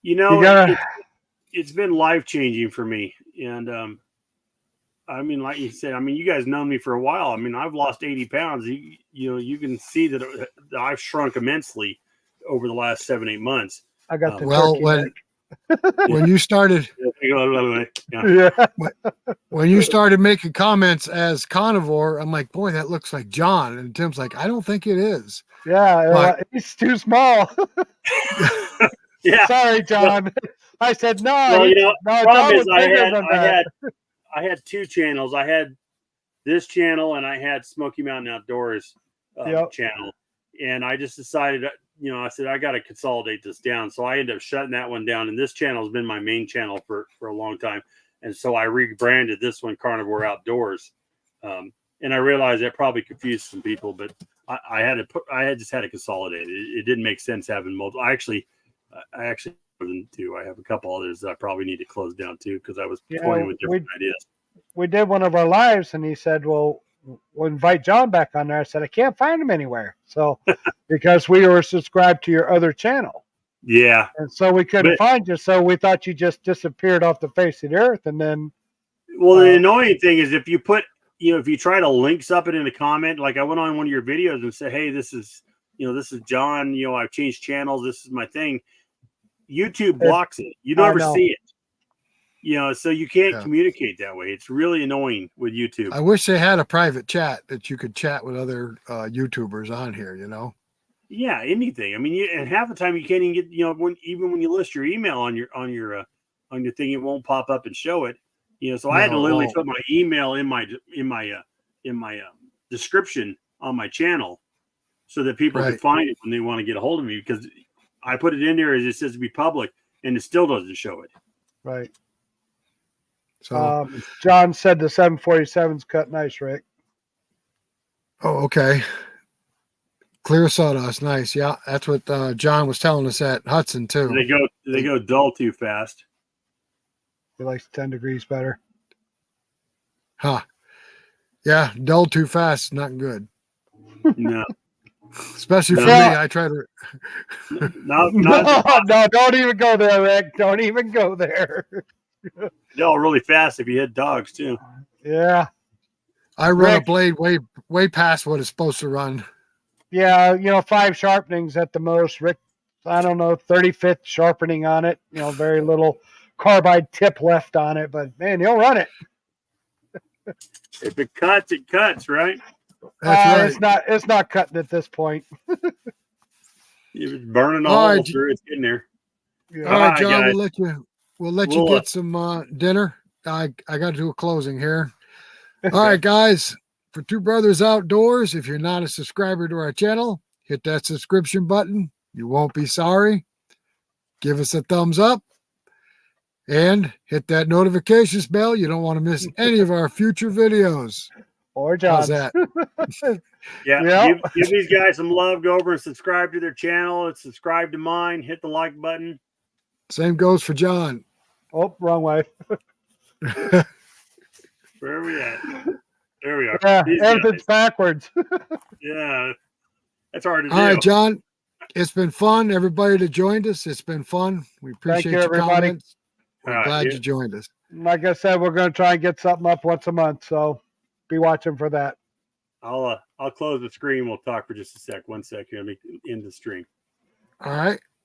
It's been life-changing for me. And, like you said, you guys know me for a while. I've lost 80 pounds. You can see that I've shrunk immensely over the last 7-8 months. I got the when you started when you started making comments as carnivore, I'm like, boy, that looks like John. And Tim's like, I don't think it is. Yeah, he's too small. Yeah. Sorry, John. I said no. Well, problem is I had 2 channels. I had this channel and I had Smoky Mountain Outdoors channel. And I just decided I said, I got to consolidate this down. So I ended up shutting that one down. And this channel has been my main channel for a long time. And so I rebranded this one Carnivore Outdoors. And I realized that probably confused some people, but I just had to consolidate it. It didn't make sense having multiple. I actually do. I have a couple others that I probably need to close down too, because I was toying with different ideas. We did one of our lives, and he said, "Well, we'll invite John back on there." I said, "I can't find him anywhere." So, because we were subscribed to your other channel, yeah, and so we couldn't find you. So we thought you just disappeared off the face of the earth, and then. Well, the annoying thing is if you put, if you try to link something in the comment, like I went on one of your videos and said, "Hey, this is John. I've changed channels. This is my thing." YouTube blocks it. You never see it. So you can't communicate that way. It's really annoying with YouTube. I wish they had a private chat that you could chat with other YouTubers on here. Yeah, anything. I mean, and half the time you can't even get. When you list your email on your thing, it won't pop up and show it. So I had to literally put my email in my description on my channel so that people can find it when they want to get a hold of me, because I put it in there as it says to be public, and it still doesn't show it. Right. So John said the 747's cut nice, Rick. Oh, okay. Clear sawdust, nice. Yeah, that's what John was telling us at Hud-son too. They go dull too fast. He likes 10 degrees better. Huh. Yeah, dull too fast, not good. No. Especially for me, I try to. No, don't even go there, Rick. Don't even go there. They're really fast if you hit dogs too. Yeah. I run a blade way past what it's supposed to run. Yeah, 5 sharpenings at the most. Rick, I don't know, 35th sharpening on it. Very little carbide tip left on it, but man, you'll run it. If it cuts, it cuts, right? That's right. It's not cutting at this point. It's burning all through. It's in there. Yeah. All right, John, guys. we'll let you get some dinner. I got to do a closing here. All right, guys. For Two Brothers Outdoors, if you're not a subscriber to our channel, hit that subscription button. You won't be sorry. Give us a thumbs up and hit that notifications bell. You don't want to miss any of our future videos. Or John's. How's that? Yeah. Give these guys some love. Go over and subscribe to their channel. And subscribe to mine. Hit the like button. Same goes for John. Oh, wrong way. Where are we at? There we are. Yeah, everything's backwards. Yeah. That's hard to do. All right, John. It's been fun. Everybody that joined us, it's been fun. We appreciate your everybody. comments. We're glad you joined us. Like I said, we're going to try and get something up once a month, so be watching for that. I'll close the screen. We'll talk for just a sec. 1 second. Let me end the stream. All right.